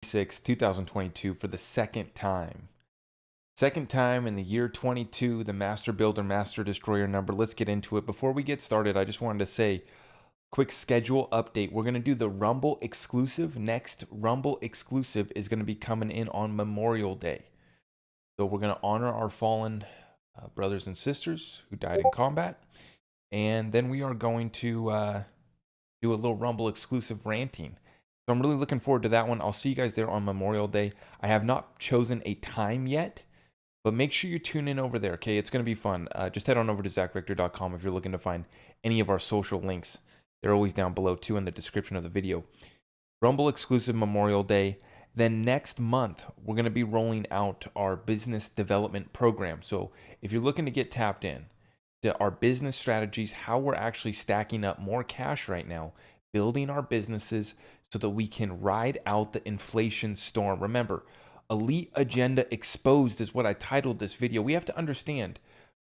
2022 for the second time. Second time in the year 22, the Master Builder, Master Destroyer number. Let's get into it. Before we get started, I just wanted to say, quick schedule update. We're going to do the Rumble exclusive. Next Rumble exclusive is going to be coming in on Memorial Day. So we're going to honor our fallen brothers and sisters who died in combat. And then we are going to do a little Rumble exclusive ranting. So I'm really looking forward to that one. I'll see you guys there on Memorial Day. I have not chosen a time yet, but make sure you tune in over there, okay? It's going to be fun. Just head on over to zachrichter.com if you're looking to find any of our social links. They're always down below, too, in the description of the video. Rumble exclusive Memorial Day. Then next month, we're going to be rolling out our business development program. So if you're looking to get tapped in to our business strategies, how we're actually stacking up more cash right now, building our businesses so that we can ride out the inflation storm. Remember, Elite Agenda Exposed is what I titled this video. We have to understand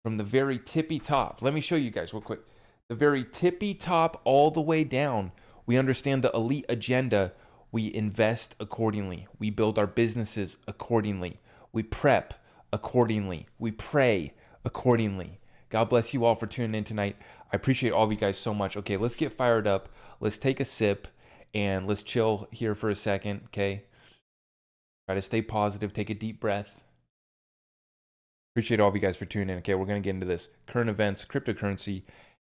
from the very tippy top. Let me show you guys real quick. The very tippy top all the way down, we understand the Elite Agenda. We invest accordingly. We build our businesses accordingly. We prep accordingly. We pray accordingly. God bless you all for tuning in tonight. I appreciate all of you guys so much. Okay, let's get fired up. Let's take a sip and let's chill here for a second, okay? Try to stay positive. Take a deep breath. Appreciate all of you guys for tuning in. Okay, we're going to get into this. Current events, cryptocurrency.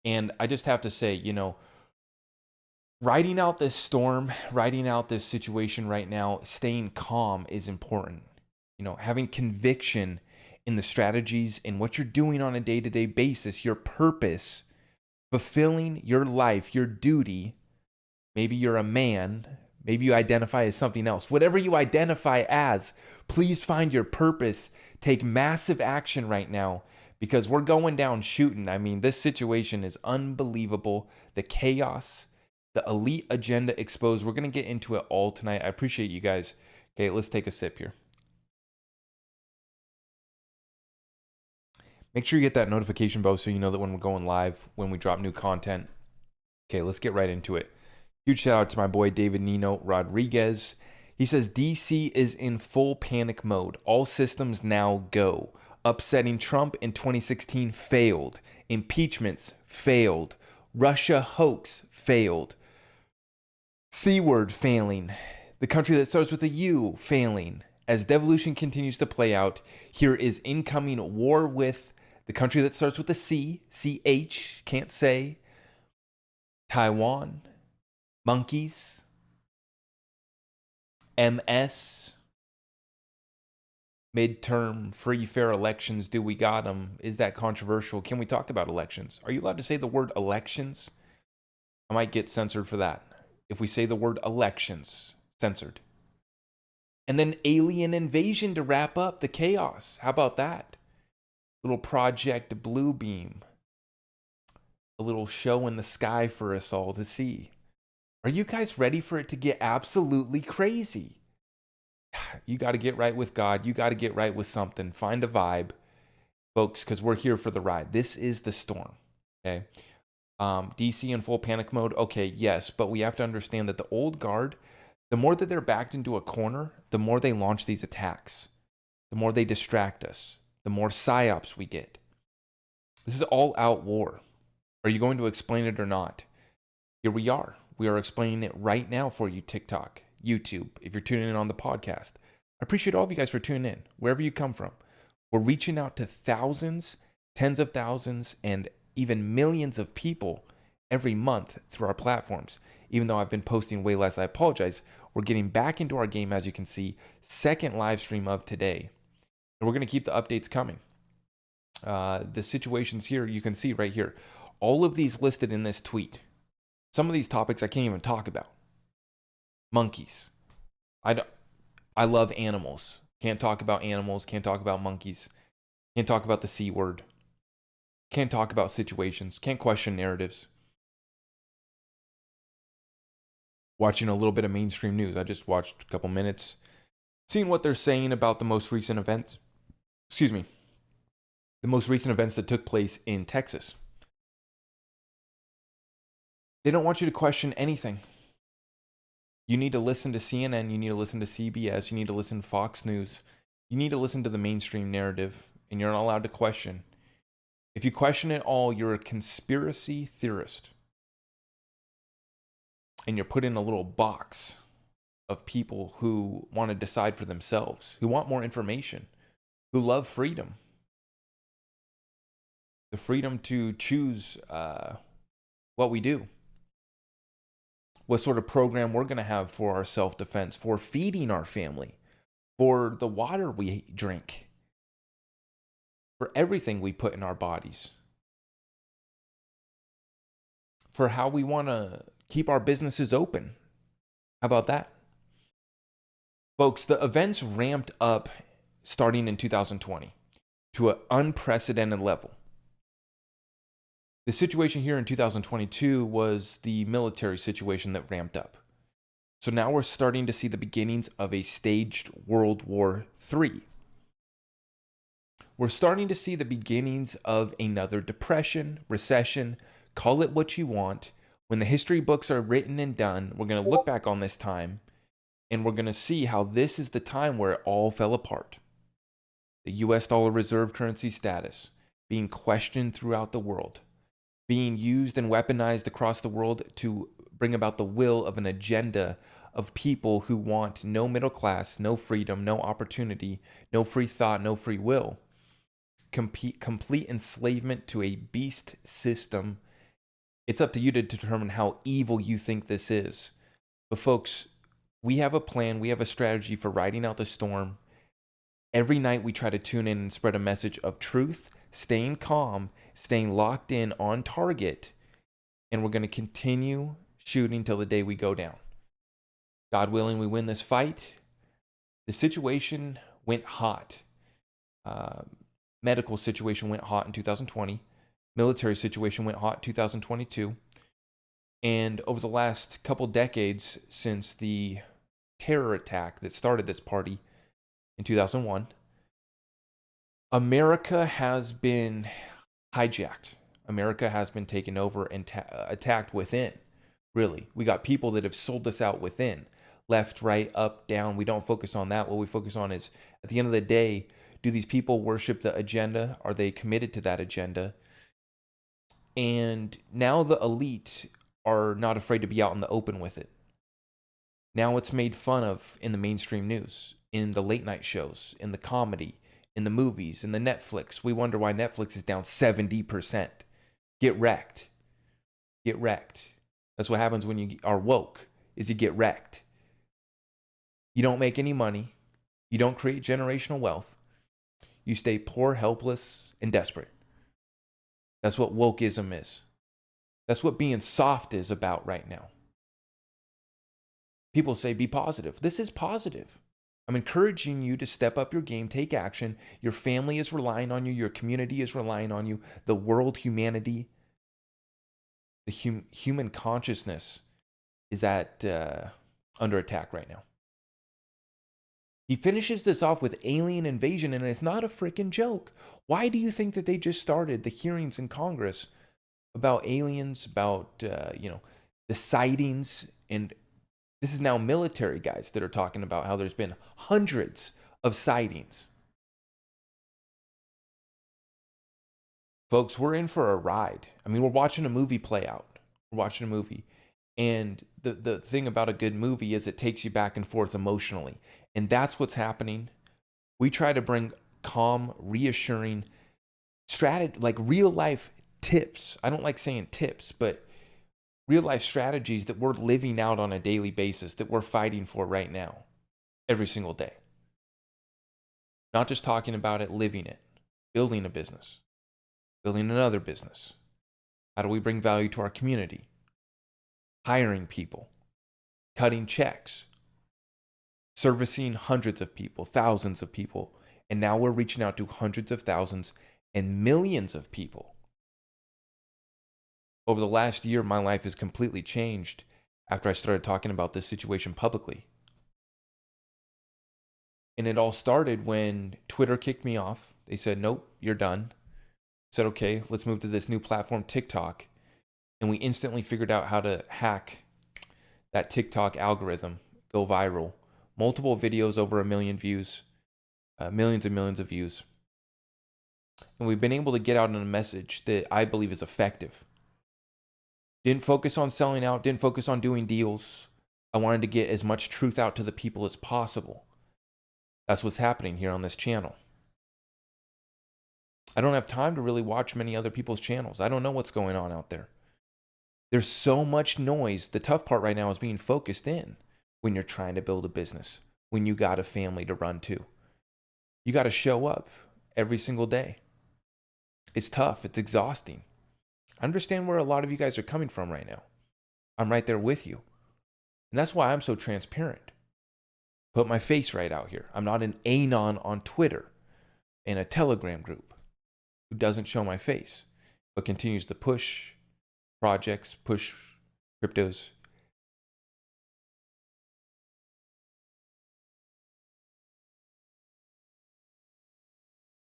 And I just have to say, you know, riding out this storm, riding out this situation right now, staying calm is important. You know, having conviction in the strategies and what you're doing on a day-to-day basis, your purpose, fulfilling your life, your duty. Maybe you're a man. Maybe you identify as something else. Whatever you identify as, please find your purpose. Take massive action right now because we're going down shooting. I mean, this situation is unbelievable. The chaos, the Elite Agenda Exposed. We're going to get into it all tonight. I appreciate you guys. Okay, let's take a sip here. Make sure you hit that notification bell so you know that when we're going live, when we drop new content. Okay, let's get right into it. Huge shout out to my boy David Nino Rodriguez. He says DC is in full panic mode. All systems now go. Upsetting Trump in 2016 failed. Impeachments failed. Russia hoax failed. C-word failing. The country that starts with a U failing. As devolution continues to play out, here is incoming war with the country that starts with a C, CH, can't say, Taiwan, monkeys, MS, midterm, free, fair elections. Do we got them? Is that controversial? Can we talk about elections? Are you allowed to say the word elections? I might get censored for that. If we say the word elections, censored. And then alien invasion to wrap up the chaos. How about that? Little Project Bluebeam. A little show in the sky for us all to see. Are you guys ready for it to get absolutely crazy? You got to get right with God. You got to get right with something. Find a vibe, folks, because we're here for the ride. This is the storm, okay? DC in full panic mode. Okay, yes, but we have to understand that the old guard, the more that they're backed into a corner, the more they launch these attacks, the more they distract us, the more psyops we get. This is all out war. Are you going to explain it or not? Here we are. We are explaining it right now for you, TikTok, YouTube, if you're tuning in on the podcast. I appreciate all of you guys for tuning in, wherever you come from. We're reaching out to thousands, tens of thousands, and even millions of people every month through our platforms. Even though I've been posting way less, I apologize. We're getting back into our game, as you can see. Second live stream of today. And we're going to keep the updates coming. The situations here, you can see right here. All of these listed in this tweet. Some of these topics I can't even talk about. Monkeys. I love animals. Can't talk about animals. Can't talk about monkeys. Can't talk about the C word. Can't talk about situations. Can't question narratives. Watching a little bit of mainstream news. I just watched a couple minutes. Seeing what they're saying about the most recent events. Excuse me. The most recent events that took place in Texas. They don't want you to question anything. You need to listen to CNN, you need to listen to CBS, you need to listen to Fox News. You need to listen to the mainstream narrative, and you're not allowed to question. If you question it all, you're a conspiracy theorist. And you're put in a little box of people who want to decide for themselves, who want more information, who love freedom. The freedom to choose what we do, what sort of program we're going to have for our self-defense, for feeding our family, for the water we drink, for everything we put in our bodies, for how we want to keep our businesses open. How about that? Folks, the events ramped up starting in 2020 to an unprecedented level. The situation here in 2022 was the military situation that ramped up. So now we're starting to see the beginnings of a staged World War III. We're starting to see the beginnings of another depression, recession, call it what you want. When the history books are written and done, we're going to look back on this time and we're going to see how this is the time where it all fell apart. The US dollar reserve currency status being questioned throughout the world, being used and weaponized across the world to bring about the will of an agenda of people who want no middle class, no freedom, no opportunity, no free thought, no free will. Complete enslavement to a beast system. It's up to you to determine how evil you think this is. But folks, we have a plan, we have a strategy for riding out the storm. Every night we try to tune in and spread a message of truth, staying calm, staying locked in on target, and we're going to continue shooting till the day we go down. God willing, we win this fight. The situation went hot. Medical situation went hot in 2020. Military situation went hot in 2022. And over the last couple decades since the terror attack that started this party in 2001, America has been hijacked. America has been taken over and attacked within. Really, we got people that have sold us out within. Left, right, up, down. We don't focus on that. What we focus on is, at the end of the day, do these people worship the agenda? Are they committed to that agenda? And now the elite are not afraid to be out in the open with it. Now it's made fun of in the mainstream news, in the late night shows, in the comedy, in the movies, in the Netflix. We wonder why Netflix is down 70%. Get wrecked. Get wrecked. That's what happens when you are woke, is you get wrecked. You don't make any money. You don't create generational wealth. You stay poor, helpless, and desperate. That's what wokeism is. That's what being soft is about right now. People say be positive. This is positive. I'm encouraging you to step up your game, take action. Your family is relying on you. Your community is relying on you. The world, humanity, the human consciousness is under attack right now. He finishes this off with alien invasion, and it's not a freaking joke. Why do you think that they just started the hearings in Congress about aliens, about the sightings? And this is now military guys that are talking about how there's been hundreds of sightings. Folks, we're in for a ride. I mean, we're watching a movie play out. We're watching a movie. And the thing about a good movie is it takes you back and forth emotionally. And that's what's happening. We try to bring calm, reassuring strategy, like real life tips. I don't like saying tips, but real life strategies that we're living out on a daily basis, that we're fighting for right now, every single day. Not just talking about it, living it, building a business, building another business. How do we bring value to our community? Hiring people, cutting checks, servicing hundreds of people, thousands of people. And now we're reaching out to hundreds of thousands and millions of people. Over the last year, my life has completely changed after I started talking about this situation publicly. And it all started when Twitter kicked me off. They said, nope, you're done. I said, okay, let's move to this new platform, TikTok. And we instantly figured out how to hack that TikTok algorithm go viral. Multiple videos over 1 million views, millions and millions of views. And we've been able to get out on a message that I believe is effective. Didn't focus on selling out, didn't focus on doing deals. I wanted to get as much truth out to the people as possible. That's what's happening here on this channel. I don't have time to really watch many other people's channels. I don't know what's going on out there. There's so much noise. The tough part right now is being focused in when you're trying to build a business, when you got a family to run to. You got to show up every single day. It's tough. It's exhausting. I understand where a lot of you guys are coming from right now. I'm right there with you. And that's why I'm so transparent. Put my face right out here. I'm not an anon on Twitter in a Telegram group who doesn't show my face, but continues to push projects, push cryptos.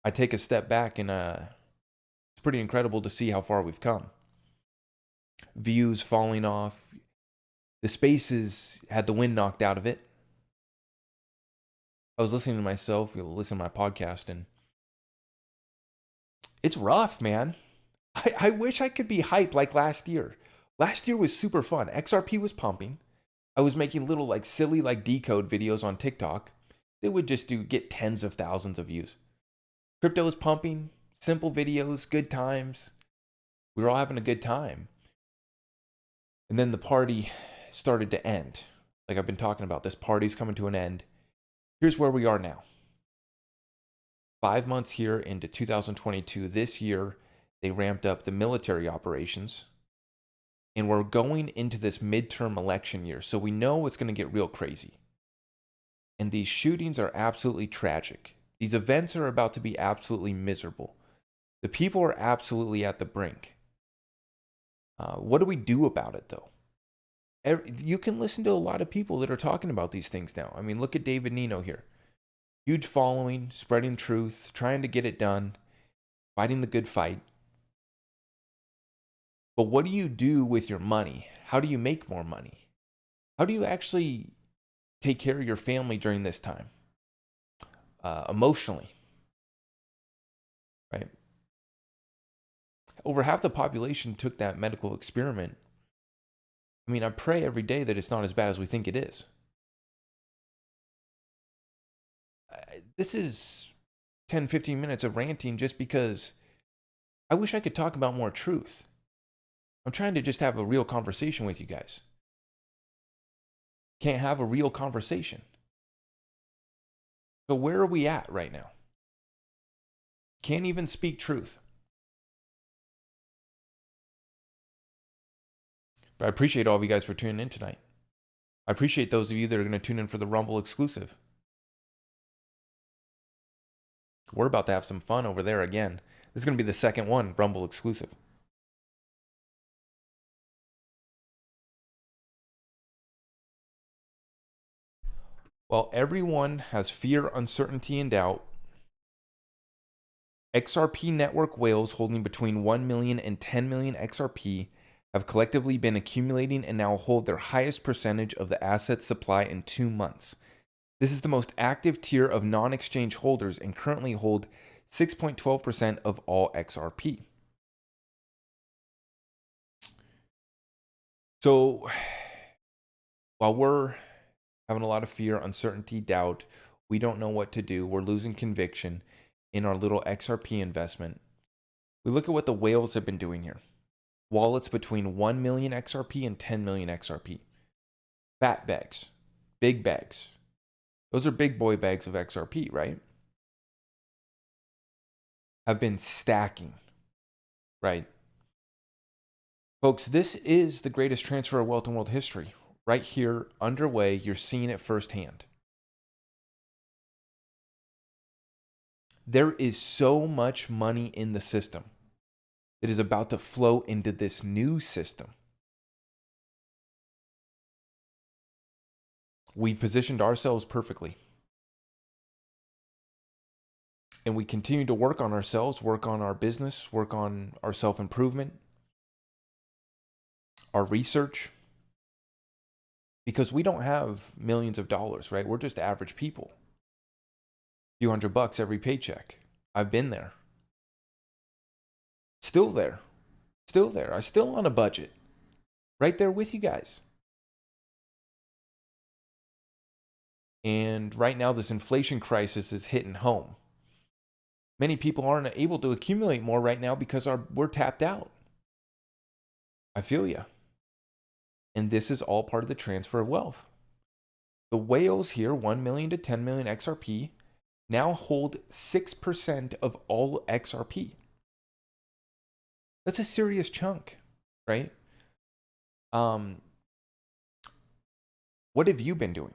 I take a step back and it's pretty incredible to see how far we've come. Views falling off. The spaces had the wind knocked out of it. I was listening to myself, listen to my podcast, and it's rough, man. I wish I could be hyped like last year. Last year was super fun. XRP was pumping. I was making little like silly like decode videos on TikTok. They would just get tens of thousands of views. Crypto was pumping, simple videos, good times. We were all having a good time. And then the party started to end. Like I've been talking about, this party's coming to an end. Here's where we are now. 5 months here into 2022. This year, they ramped up the military operations. And we're going into this midterm election year. So we know it's going to get real crazy. And these shootings are absolutely tragic. These events are about to be absolutely miserable. The people are absolutely at the brink. What do we do about it, though? You can listen to a lot of people that are talking about these things now. I mean, look at David Nino here. Huge following, spreading truth, trying to get it done, fighting the good fight. But what do you do with your money? How do you make more money? How do you actually take care of your family during this time? Emotionally, right? Over half the population took that medical experiment. I mean, I pray every day that it's not as bad as we think it is. This is 10, 15 minutes of ranting just because I wish I could talk about more truth. I'm trying to just have a real conversation with you guys. Can't have a real conversation. So where are we at right now? Can't even speak truth. But I appreciate all of you guys for tuning in tonight. I appreciate those of you that are going to tune in for the Rumble exclusive. We're about to have some fun over there again. This is going to be the second one, Rumble exclusive. While everyone has fear, uncertainty, and doubt, XRP network whales holding between 1 million and 10 million XRP have collectively been accumulating and now hold their highest percentage of the asset supply in 2 months. This is the most active tier of non-exchange holders and currently hold 6.12% of all XRP. So while we're having a lot of fear, uncertainty, doubt, we don't know what to do, we're losing conviction in our little XRP investment, we look at what the whales have been doing here. Wallets between 1 million XRP and 10 million XRP. Fat bags, big bags. Those are big boy bags of XRP, right? Have been stacking, right? Folks, this is the greatest transfer of wealth in world history. Right here, underway, you're seeing it firsthand. There is so much money in the system that is about to flow into this new system. We've positioned ourselves perfectly. And we continue to work on ourselves, work on our business, work on our self-improvement, our research. because we don't have millions of dollars, right? We're just average people. A few $100 every paycheck. I've been there. Still there. Still there. I'm still on a budget. Right there with you guys. And right now, this inflation crisis is hitting home. Many people aren't able to accumulate more right now because we're tapped out. I feel you. And this is all part of the transfer of wealth. The whales here, 1 million to 10 million XRP, now hold 6% of all XRP. That's a serious chunk, right? What have you been doing?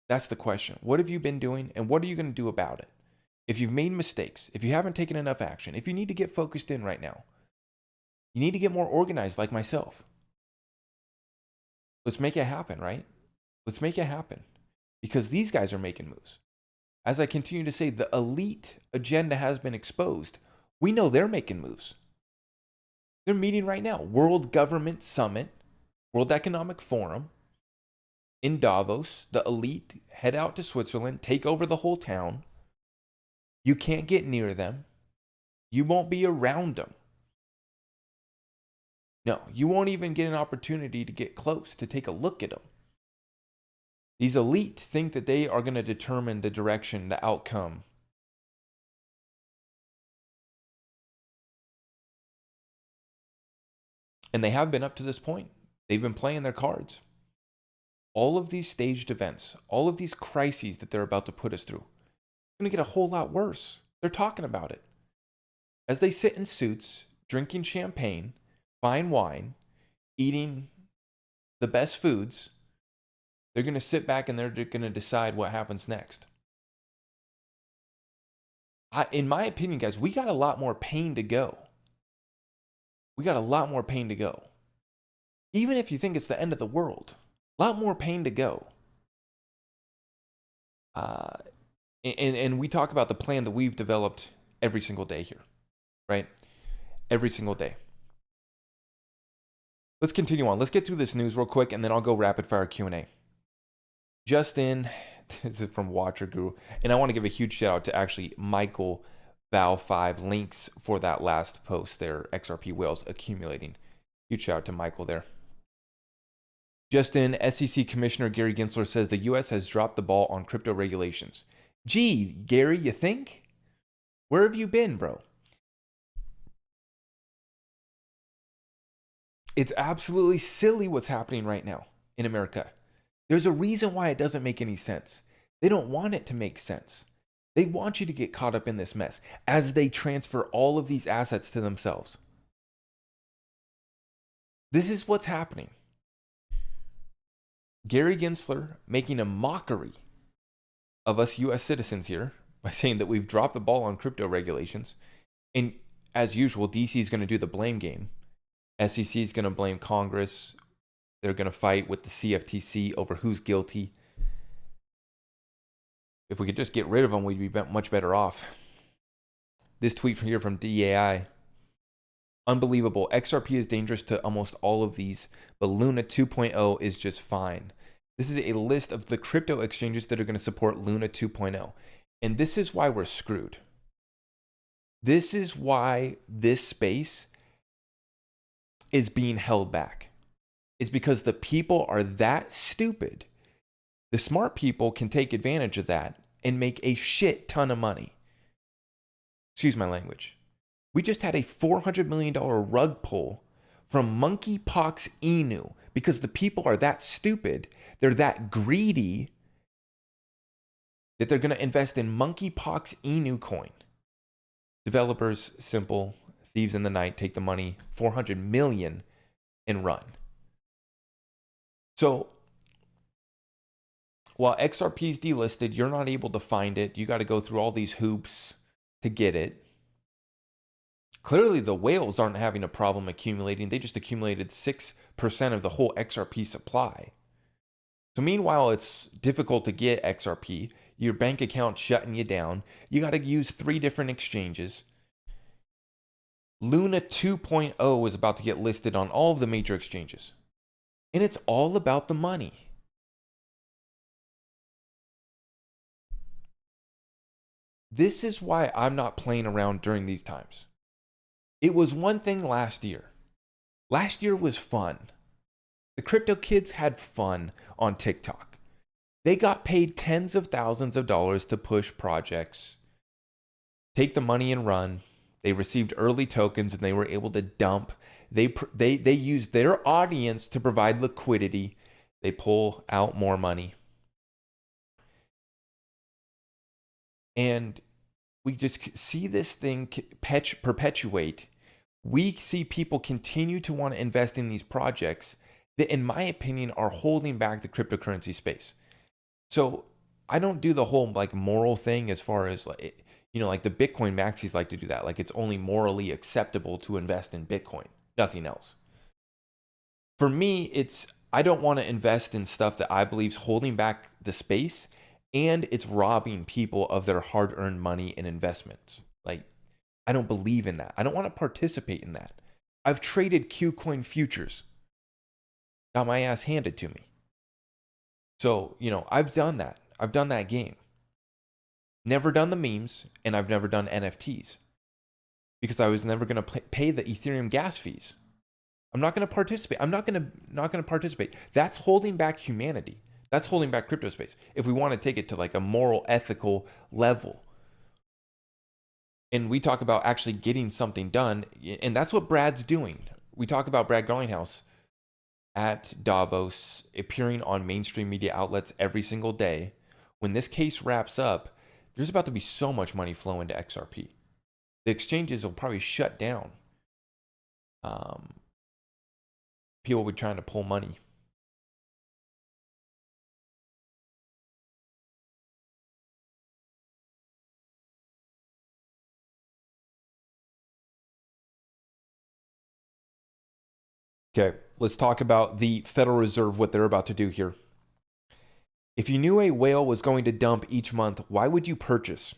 That's the question. What have you been doing, and what are you going to do about it? If you've made mistakes, if you haven't taken enough action, if you need to get focused in right now, you need to get more organized like myself. Let's make it happen, right? Let's make it happen. Because these guys are making moves. As I continue to say, the elite agenda has been exposed. We know they're making moves. They're meeting right now. World Government Summit, World Economic Forum in Davos. The elite head out to Switzerland, take over the whole town. You can't get near them. You won't be around them. No, you won't even get an opportunity to get close, to take a look at them. These elite think that they are going to determine the direction, the outcome. And they have been up to this point. They've been playing their cards. All of these staged events, all of these crises that they're about to put us through, are going to get a whole lot worse. They're talking about it. As they sit in suits, drinking champagne, fine wine, eating the best foods, they're going to sit back and they're going to decide what happens next. In my opinion, guys, we got a lot more pain to go. We got a lot more pain to go. Even if you think it's the end of the world, a lot more pain to go. And we talk about the plan that we've developed every single day here, right? Every single day. Let's continue on. Let's get through this news real quick, and then I'll go rapid fire Q&A. Justin, this is from Watcher Guru, and I want to give a huge shout out to actually Michael Val5 links for that last post there, XRP whales accumulating. Huge shout out to Michael there. Justin, SEC Commissioner Gary Gensler says the U.S. has dropped the ball on crypto regulations. Gee, Gary, you think? Where have you been, bro? It's absolutely silly what's happening right now in America. There's a reason why it doesn't make any sense. They don't want it to make sense. They want you to get caught up in this mess as they transfer all of these assets to themselves. This is what's happening. Gary Gensler making a mockery of us U.S. citizens here by saying that we've dropped the ball on crypto regulations. And as usual, DC is going to do the blame game. SEC is going to blame Congress. They're going to fight with the CFTC over who's guilty. If we could just get rid of them, we'd be much better off. This tweet from here from DAI. Unbelievable. XRP is dangerous to almost all of these, but Luna 2.0 is just fine. This is a list of the crypto exchanges that are going to support Luna 2.0. And this is why we're screwed. This is why this space is being held back. It's because the people are that stupid. The smart people can take advantage of that and make a shit ton of money. Excuse my language. We just had a $400 million rug pull from monkeypox Inu because the people are that stupid. They're that greedy that they're going to invest in monkeypox Inu coin. Developers, simple, thieves in the night, take the money, 400 million and run. So while XRP is delisted, you're not able to find it. You got to go through all these hoops to get it. Clearly, the whales aren't having a problem accumulating. They just accumulated 6% of the whole XRP supply. So meanwhile, it's difficult to get XRP. Your bank account shutting you down. You got to use 3 different exchanges. Luna 2.0 is about to get listed on all of the major exchanges. And it's all about the money. This is why I'm not playing around during these times. It was one thing last year. Last year was fun. The crypto kids had fun on TikTok. They got paid tens of thousands of dollars to push projects, take the money and run. They received early tokens and they were able to dump. They used their audience to provide liquidity. They pull out more money. And we just see this thing perpetuate. We see people continue to want to invest in these projects that, in my opinion, are holding back the cryptocurrency space. So I don't do the whole like moral thing as far as like, like the Bitcoin maxis like to do that. Like it's only morally acceptable to invest in Bitcoin, nothing else. For me, I don't want to invest in stuff that I believe is holding back the space and it's robbing people of their hard-earned money and investments. Like I don't believe in that. I don't want to participate in that. I've traded Kucoin futures. Got my ass handed to me. So, I've done that. I've done that game. Never done the memes, and I've never done NFTs because I was never going to pay the Ethereum gas fees. I'm not going to participate. I'm not going to participate. That's holding back humanity. That's holding back crypto space. If we want to take it to like a moral, ethical level. And we talk about actually getting something done, and that's what Brad's doing. We talk about Brad Garlinghouse at Davos, appearing on mainstream media outlets every single day. When this case wraps up, there's about to be so much money flow into XRP. The exchanges will probably shut down. People will be trying to pull money. Okay, let's talk about the Federal Reserve, what they're about to do here. If you knew a whale was going to dump each month, why would you purchase?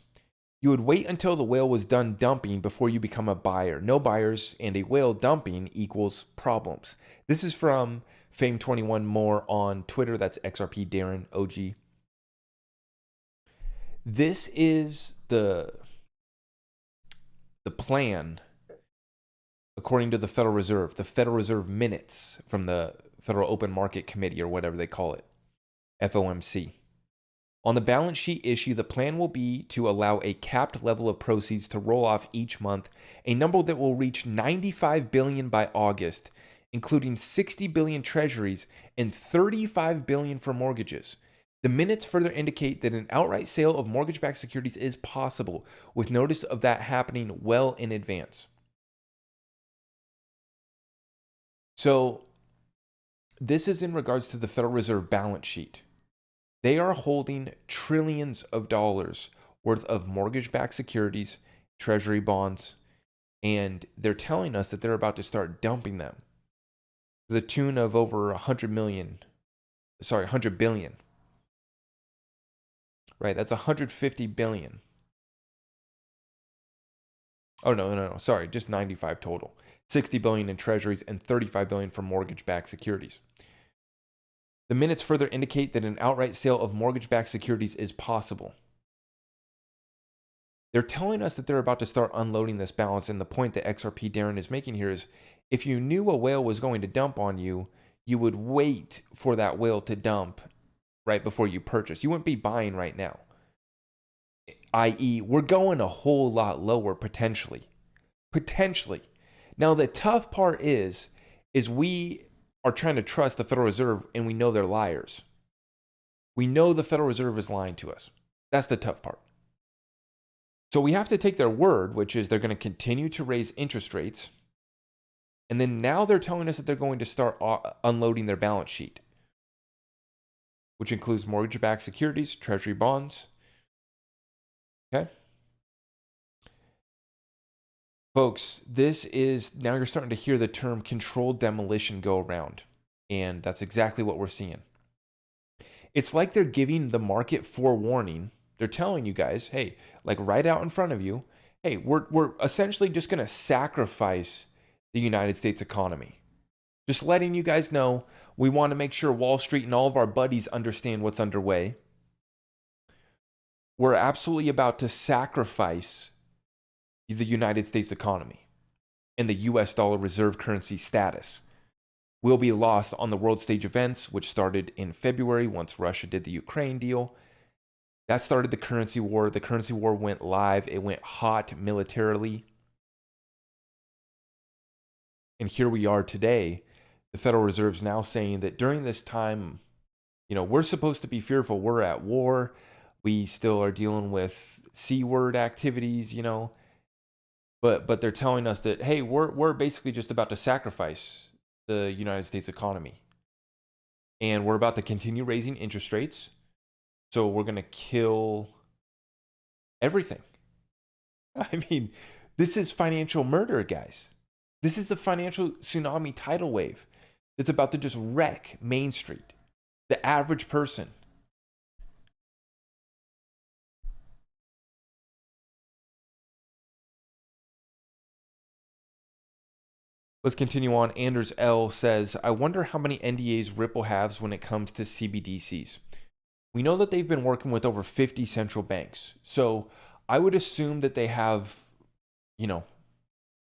You would wait until the whale was done dumping before you become a buyer. No buyers and a whale dumping equals problems. This is from Fame21 More on Twitter. That's XRP Darren OG. This is the plan according to the Federal Reserve minutes from the Federal Open Market Committee, or whatever they call it, FOMC. On the balance sheet issue, the plan will be to allow a capped level of proceeds to roll off each month, a number that will reach $95 billion by August, including $60 billion treasuries and $35 billion for mortgages. The minutes further indicate that an outright sale of mortgage-backed securities is possible, with notice of that happening well in advance. So this is in regards to the Federal Reserve balance sheet. They are holding trillions of dollars worth of mortgage-backed securities, treasury bonds, and they're telling us that they're about to start dumping them to the tune of over 100 billion. Right, that's 150 billion. Oh, no, sorry, just 95 total. 60 billion in treasuries and 35 billion for mortgage-backed securities. The minutes further indicate that an outright sale of mortgage-backed securities is possible. They're telling us that they're about to start unloading this balance, and the point that XRP Darren is making here is, if you knew a whale was going to dump on you, you would wait for that whale to dump right before you purchase. You wouldn't be buying right now. I.e., we're going a whole lot lower potentially. Now, the tough part is we are trying to trust the Federal Reserve, and we know they're liars. We know the Federal Reserve is lying to us. That's the tough part. So we have to take their word, which is they're going to continue to raise interest rates. And then now they're telling us that they're going to start unloading their balance sheet, which includes mortgage-backed securities, treasury bonds. Okay? Folks, this is, now you're starting to hear the term controlled demolition go around. And that's exactly what we're seeing. It's like they're giving the market forewarning. They're telling you guys, hey, like right out in front of you, hey, we're essentially just going to sacrifice the United States economy. Just letting you guys know, we want to make sure Wall Street and all of our buddies understand what's underway. we're absolutely about to sacrifice the United States economy and the US dollar reserve currency status will be lost on the world stage events, which started in February once Russia did the Ukraine deal. That started the currency war. The currency war went live. It went hot militarily. And here we are today. The Federal Reserve's now saying that during this time, we're supposed to be fearful. We're at war. We still are dealing with C-word activities, but they're telling us that, hey, we're basically just about to sacrifice the United States economy. And we're about to continue raising interest rates. So we're going to kill everything. I mean, this is financial murder, guys. This is a financial tsunami tidal wave that's about to just wreck Main Street, the average person. Let's continue on. Anders L says, I wonder how many NDAs Ripple has when it comes to CBDCs. We know that they've been working with over 50 central banks. So I would assume that they have,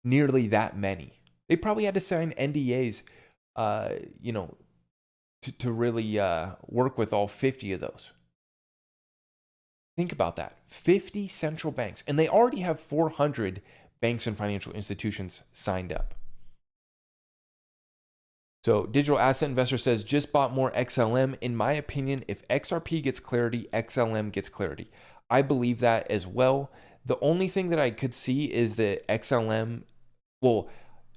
nearly that many. They probably had to sign NDAs, to really work with all 50 of those. Think about that. 50 central banks. And they already have 400 banks and financial institutions signed up. So Digital Asset Investor says, just bought more XLM. In my opinion, if XRP gets clarity, XLM gets clarity. I believe that as well. The only thing that I could see is that XLM,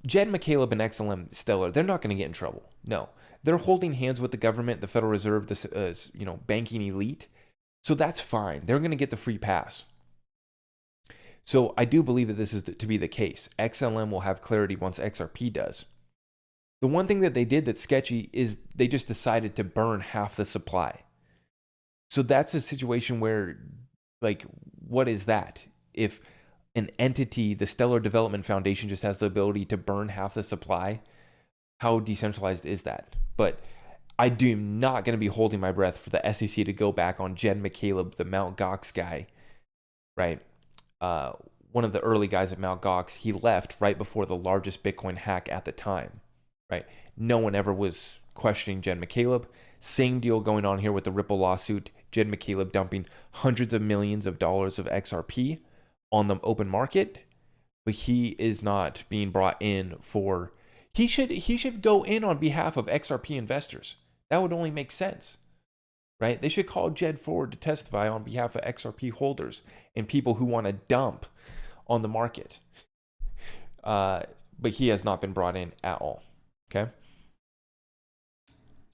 Jed McCaleb and XLM Stellar, they're not going to get in trouble. No, they're holding hands with the government, the Federal Reserve, the banking elite. So that's fine. They're going to get the free pass. So I do believe that this is to be the case. XLM will have clarity once XRP does. The one thing that they did that's sketchy is they just decided to burn half the supply. So that's a situation where, what is that? If an entity, the Stellar Development Foundation, just has the ability to burn half the supply, how decentralized is that? But I do not going to be holding my breath for the SEC to go back on Jed McCaleb, the Mt. Gox guy, right? One of the early guys at Mt. Gox, he left right before the largest Bitcoin hack at the time, right? No one ever was questioning Jed McCaleb. Same deal going on here with the Ripple lawsuit. Jed McCaleb dumping hundreds of millions of dollars of XRP on the open market, but he is not being brought in for. He should go in on behalf of XRP investors. That would only make sense, right? They should call Jed forward to testify on behalf of XRP holders and people who want to dump on the market. But he has not been brought in at all. Okay.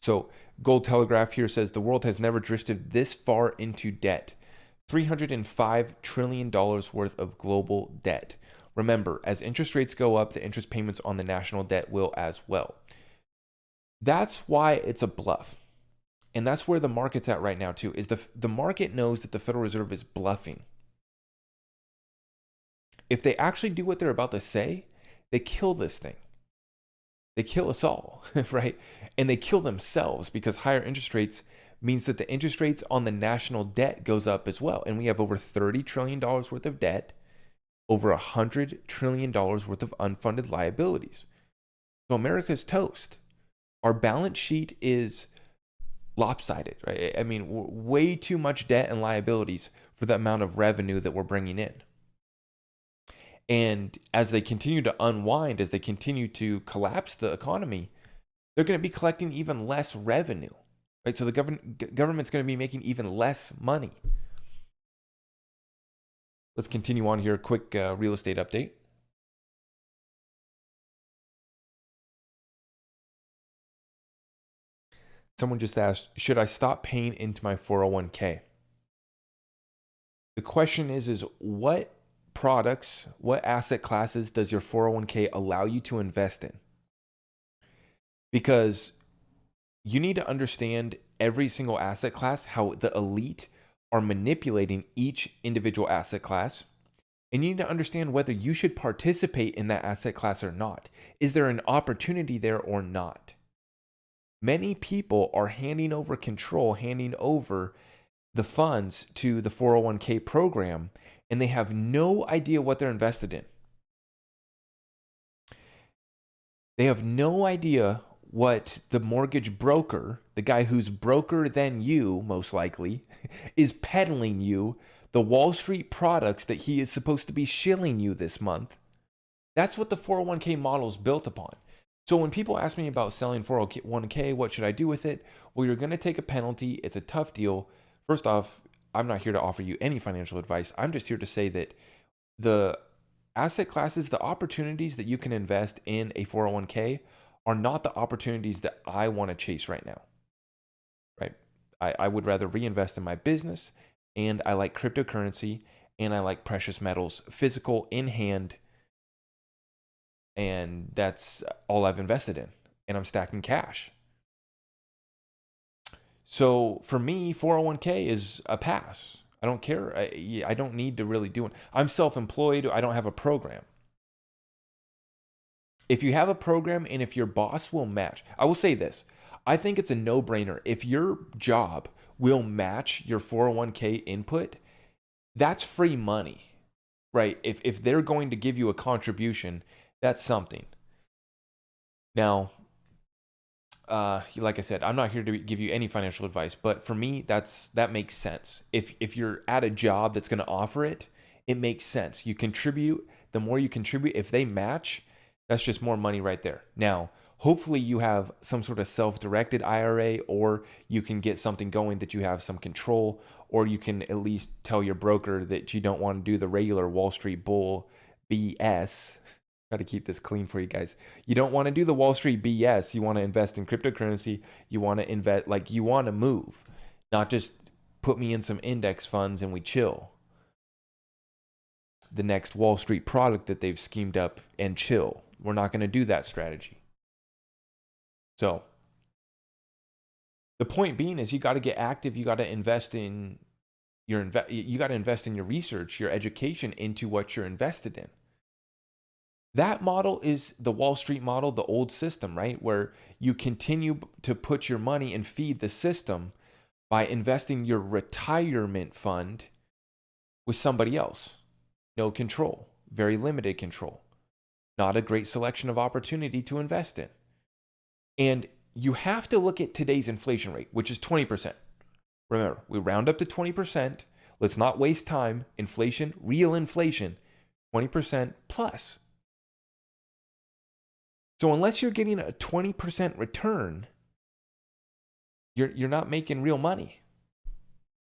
So Gold Telegraph here says the world has never drifted this far into debt. $305 trillion worth of global debt. Remember, as interest rates go up, the interest payments on the national debt will as well. That's why it's a bluff. And that's where the market's at right now too, is the market knows that the Federal Reserve is bluffing. If they actually do what they're about to say, they kill this thing. They kill us all, right? And they kill themselves because higher interest rates means that the interest rates on the national debt goes up as well. And we have over $30 trillion worth of debt, over $100 trillion worth of unfunded liabilities. So America's toast. Our balance sheet is lopsided, right? I mean, way too much debt and liabilities for the amount of revenue that we're bringing in. And as they continue to unwind, as they continue to collapse the economy, they're going to be collecting even less revenue, right? So the government's going to be making even less money. Let's continue on here. Quick real estate update. Someone just asked, should I stop paying into my 401k? The question is what products, what asset classes does your 401k allow you to invest in? Because you need to understand every single asset class, how the elite are manipulating each individual asset class. And you need to understand whether you should participate in that asset class or not. Is there an opportunity there or not? Many people are handing over control, handing over the funds to the 401k program and they have no idea what they're invested in. They have no idea what the mortgage broker, the guy who's broker than you, most likely, is peddling you the Wall Street products that he is supposed to be shilling you this month. That's what the 401k model is built upon. So when people ask me about selling 401k, what should I do with it? Well, you're going to take a penalty. It's a tough deal. First off, I'm not here to offer you any financial advice. I'm just here to say that the asset classes, the opportunities that you can invest in a 401k are not the opportunities that I want to chase right now, right? I would rather reinvest in my business, and I like cryptocurrency, and I like precious metals, physical in hand, and that's all I've invested in, and I'm stacking cash. So for me, 401k is a pass. I don't care. I don't need to really do it. I'm self-employed. I don't have a program. If you have a program and if your boss will match, I will say this. I think it's a no-brainer. If your job will match your 401k input, that's free money, right? If they're going to give you a contribution, that's something. Now, like I said, I'm not here to give you any financial advice, but for me, that makes sense. If you're at a job that's going to offer it, it makes sense. You contribute. The more you contribute, if they match, that's just more money right there. Now, hopefully you have some sort of self-directed IRA, or you can get something going that you have some control, or you can at least tell your broker that you don't want to do the regular Wall Street bull BS. Got to keep this clean for you guys. You don't want to do the Wall Street BS. You want to invest in cryptocurrency. You want to invest, like, you want to move, not just put me in some index funds and we chill. The next Wall Street product that they've schemed up and chill. We're not going to do that strategy. So the point being is you got to get active. You got to invest in you got to invest in your research, your education into what you're invested in. That model is the Wall Street model, the old system, right? Where you continue to put your money and feed the system by investing your retirement fund with somebody else. No control, very limited control. Not a great selection of opportunity to invest in. And you have to look at today's inflation rate, which is 20%. Remember, we round up to 20%. Let's not waste time. Inflation, real inflation, 20% plus. So unless you're getting a 20% return, you're not making real money.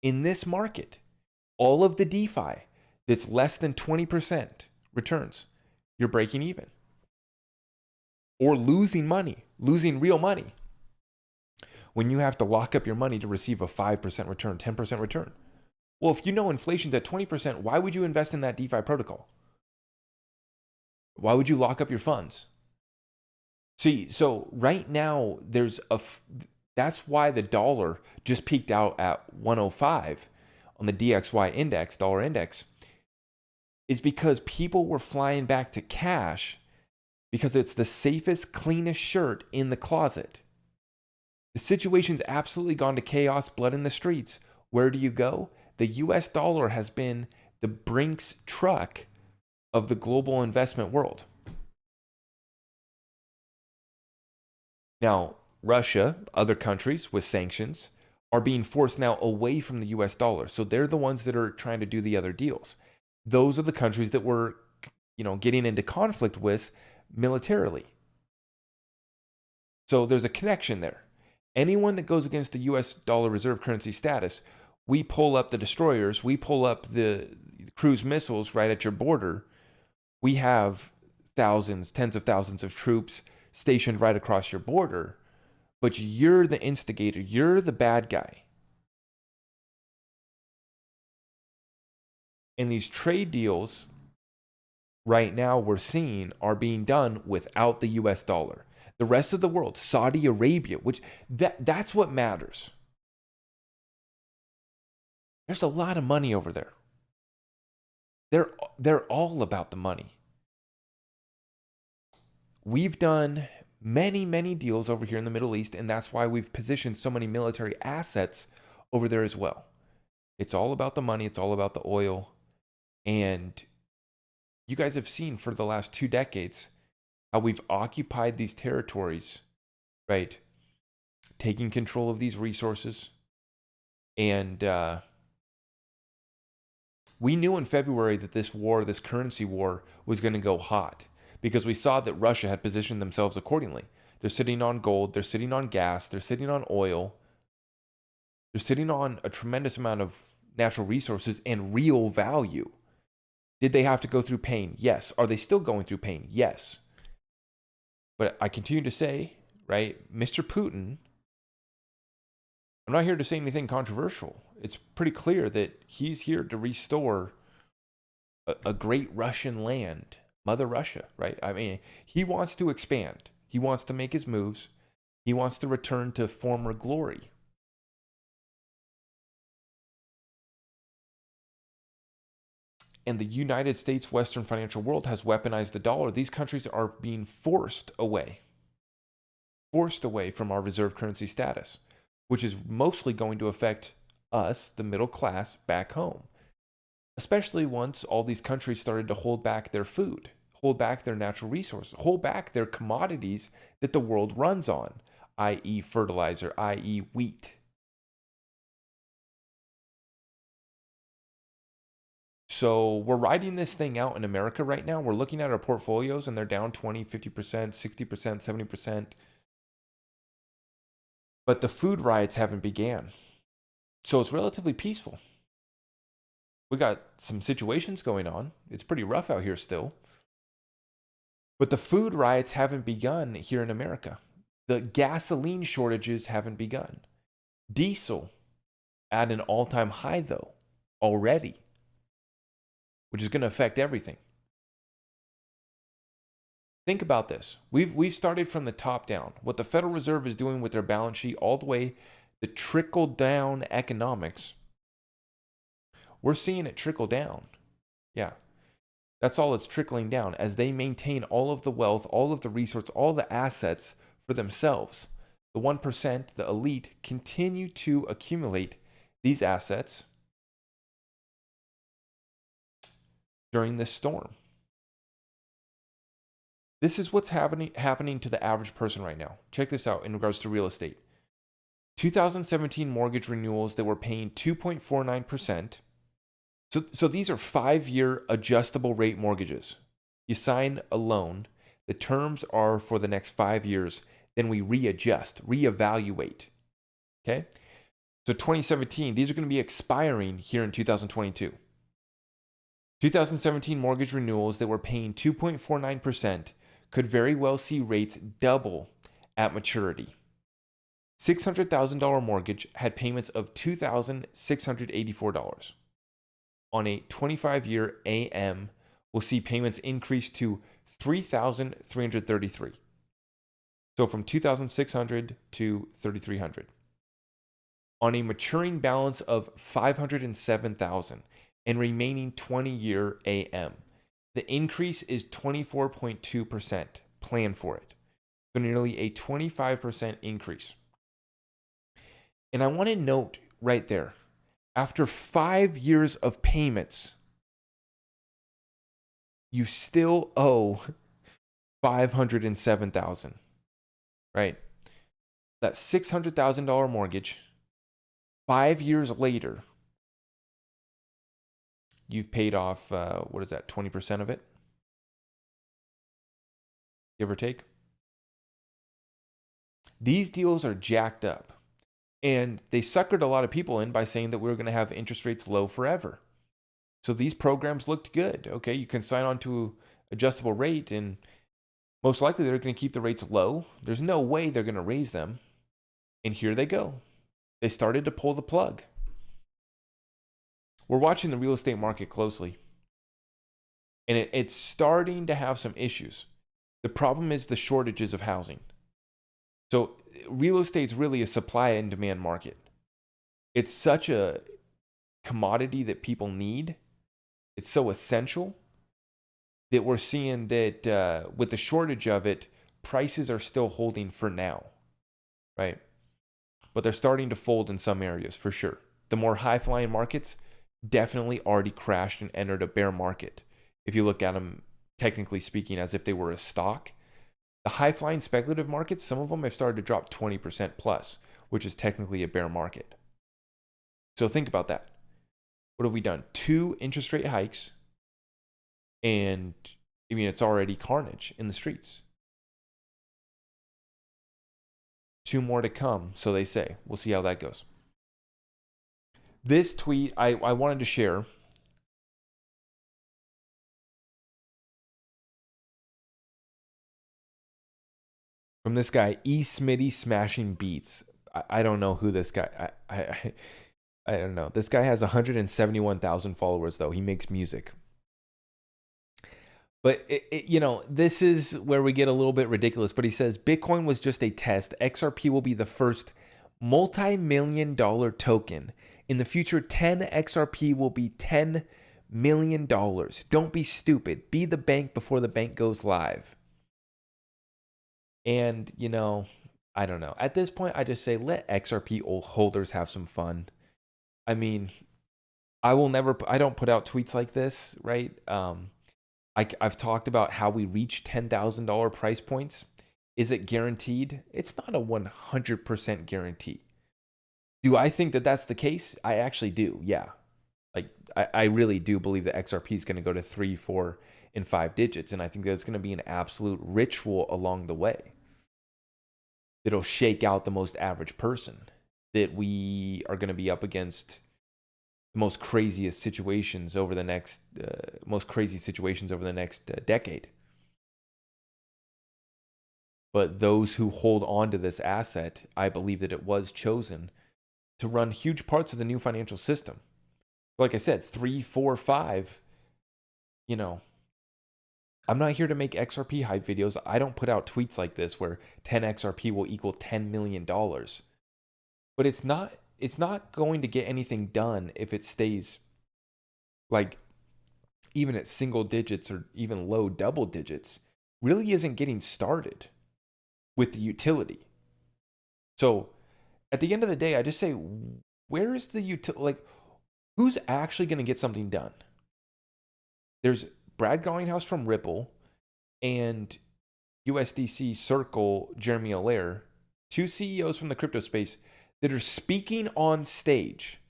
In this market, all of the DeFi that's less than 20% returns, you're breaking even. Or losing money, losing real money. When you have to lock up your money to receive a 5% return, 10% return. Well, if you know inflation's at 20%, why would you invest in that DeFi protocol? Why would you lock up your funds? See, so right now, that's why the dollar just peaked out at 105 on the DXY index, dollar index, is because people were flying back to cash because it's the safest, cleanest shirt in the closet. The situation's absolutely gone to chaos, blood in the streets. Where do you go? The US dollar has been the Brinks truck of the global investment world. Now, Russia, other countries with sanctions, are being forced now away from the US dollar. So they're the ones that are trying to do the other deals. Those are the countries that we're, getting into conflict with militarily. So there's a connection there. Anyone that goes against the US dollar reserve currency status, we pull up the destroyers, we pull up the cruise missiles right at your border. We have thousands, tens of thousands of troops stationed right across your border, but you're the instigator, you're the bad guy. And these trade deals right now we're seeing are being done without the US dollar. The rest of the world, Saudi Arabia, which that's what matters. There's a lot of money over there. They're all about the money. We've done many, many deals over here in the Middle East, and that's why we've positioned so many military assets over there as well. It's all about the money. It's all about the oil. And you guys have seen for the last 2 decades how we've occupied these territories, right? Taking control of these resources. And we knew in February that this war, this currency war, was going to go hot because we saw that Russia had positioned themselves accordingly. They're sitting on gold, they're sitting on gas, they're sitting on oil, they're sitting on a tremendous amount of natural resources and real value. Did they have to go through pain? Yes. Are they still going through pain? Yes. But I continue to say, right, Mr. Putin, I'm not here to say anything controversial. It's pretty clear that he's here to restore a great Russian land, Mother Russia, right? I mean, he wants to expand. He wants to make his moves. He wants to return to former glory. And the United States Western financial world has weaponized the dollar. These countries are being forced away from our reserve currency status, which is mostly going to affect us, the middle class, back home. Especially once all these countries started to hold back their food, hold back their natural resources, hold back their commodities that the world runs on, i.e. fertilizer, i.e. wheat. So we're riding this thing out in America right now. We're looking at our portfolios and they're down 20, 50%, 60%, 70%. But the food riots haven't began. So it's relatively peaceful. We got some situations going on. It's pretty rough out here still. But the food riots haven't begun here in America. The gasoline shortages haven't begun. Diesel at an all-time high though, already, which is going to affect everything. Think about this. We've started from the top down. What the Federal Reserve is doing with their balance sheet all the way, the trickle-down economics, we're seeing it trickle down. Yeah. That's all it's trickling down as they maintain all of the wealth, all of the resources, all the assets for themselves. The 1%, the elite, continue to accumulate these assets during this storm. This is what's happening to the average person right now. Check this out in regards to real estate. 2017 mortgage renewals that were paying 2.49%. So these are 5-year adjustable rate mortgages. You sign a loan, the terms are for the next 5 years, then we readjust, reevaluate. Okay? So 2017, these are going to be expiring here in 2022. 2017 mortgage renewals that were paying 2.49% could very well see rates double at maturity. $600,000 mortgage had payments of $2,684. On a 25-year AM, we'll see payments increase to $3,333. So from $2,600 to $3,300. On a maturing balance of $507,000 and remaining 20-year AM, the increase is 24.2%. Plan for it. So nearly a 25% increase. And I want to note right there, after 5 years of payments, you still owe $507,000, right? That $600,000 mortgage, 5 years later, you've paid off, 20% of it? Give or take. These deals are jacked up. And they suckered a lot of people in by saying that we were going to have interest rates low forever. So these programs looked good. Okay, you can sign on to adjustable rate and most likely they're going to keep the rates low. There's no way they're going to raise them. And here they go. They started to pull the plug. We're watching the real estate market closely. And it's starting to have some issues. The problem is the shortages of housing. So real estate's really a supply and demand market. It's such a commodity that people need. It's so essential that we're seeing that with the shortage of it, prices are still holding for now, right? But they're starting to fold in some areas for sure. the more high-flying markets definitely already crashed and entered a bear market. If you look at them, technically speaking, as if they were a stock. The high-flying speculative markets, some of them have started to drop 20% plus, which is technically a bear market. So think about that. What have we done? 2 interest rate hikes, and I mean, it's already carnage in the streets. 2 more to come, so they say. We'll see how that goes. This tweet I wanted to share. From this guy, E. Smitty Smashing Beats. I don't know who this guy. I don't know. This guy has 171,000 followers, though. He makes music. But, this is where we get a little bit ridiculous. But he says, Bitcoin was just a test. XRP will be the first multi-million-dollar token. In the future, 10 XRP will be $10 million. Don't be stupid. Be the bank before the bank goes live. And, I don't know. At this point, I just say, let XRP holders have some fun. I mean, I don't put out tweets like this, right? I've talked about how we reach $10,000 price points. Is it guaranteed? It's not a 100% guarantee. Do I think that that's the case? I actually do, yeah. Like, I really do believe that XRP is going to go to 3, 4, and 5 digits, and I think there's going to be an absolute ritual along the way that'll shake out the most average person, that we are going to be up against the most craziest situations over the next decade. But those who hold on to this asset, I believe that it was chosen to run huge parts of the new financial system. Like I said, 3, 4, 5, I'm not here to make XRP hype videos. I don't put out tweets like this where 10 XRP will equal $10 million. But it's not going to get anything done if it stays like even at single digits or even low double digits. Really isn't getting started with the utility. So at the end of the day, I just say, where is the utility? Like, who's actually going to get something done? There's Brad Garlinghouse from Ripple and USDC Circle, Jeremy Allaire, 2 CEOs from the crypto space that are speaking on stage.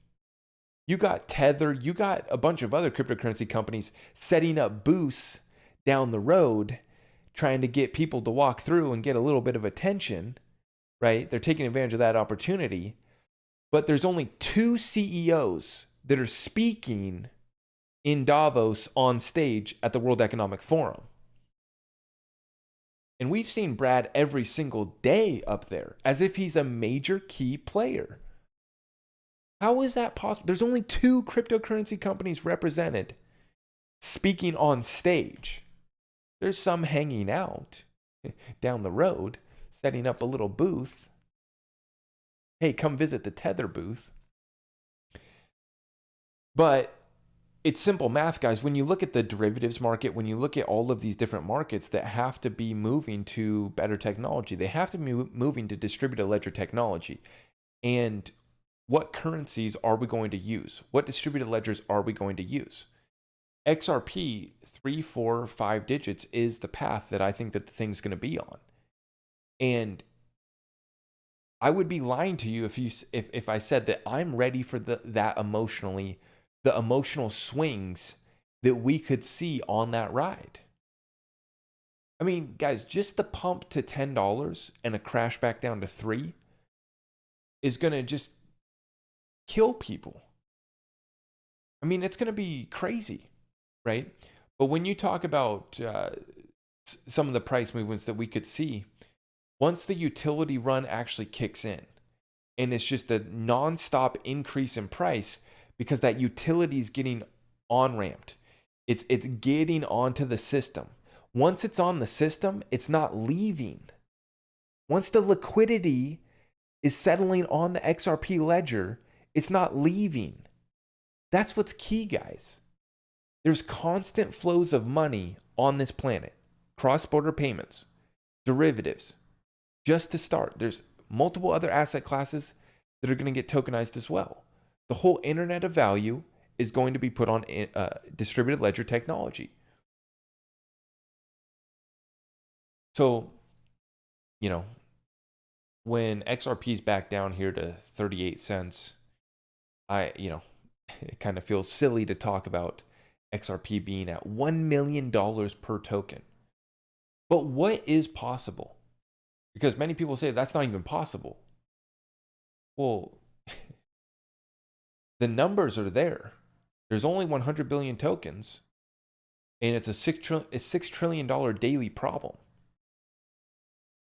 You got Tether, you got a bunch of other cryptocurrency companies setting up booths down the road, trying to get people to walk through and get a little bit of attention, right? They're taking advantage of that opportunity. But there's only 2 CEOs that are speaking in Davos on stage at the World Economic Forum. And we've seen Brad every single day up there as if he's a major key player. How is that possible? There's only 2 cryptocurrency companies represented speaking on stage. There's some hanging out down the road, setting up a little booth. Hey, come visit the Tether booth. But it's simple math, guys. When you look at the derivatives market, when you look at all of these different markets that have to be moving to better technology, they have to be moving to distributed ledger technology. And what currencies are we going to use? What distributed ledgers are we going to use? XRP, 3, 4, 5 digits is the path that I think that the thing's going to be on. And I would be lying to you if I said that I'm ready for the emotional swings that we could see on that ride. I mean, guys, just the pump to $10 and a crash back down to 3 is going to just kill people. I mean, it's going to be crazy, right? But when you talk about some of the price movements that we could see, once the utility run actually kicks in, and it's just a nonstop increase in price, because that utility is getting on-ramped. It's getting onto the system. Once it's on the system, it's not leaving. Once the liquidity is settling on the XRP ledger, it's not leaving. That's what's key, guys. There's constant flows of money on this planet. Cross-border payments, derivatives. Just to start, there's multiple other asset classes that are going to get tokenized as well. The whole internet of value is going to be put on distributed ledger technology. So, you know, when XRP is back down here to 38 cents, it kind of feels silly to talk about XRP being at $1 million per token. But what is possible? Because many people say that's not even possible. Well, the numbers are there. There's only 100 billion tokens, and it's a $6 trillion daily problem.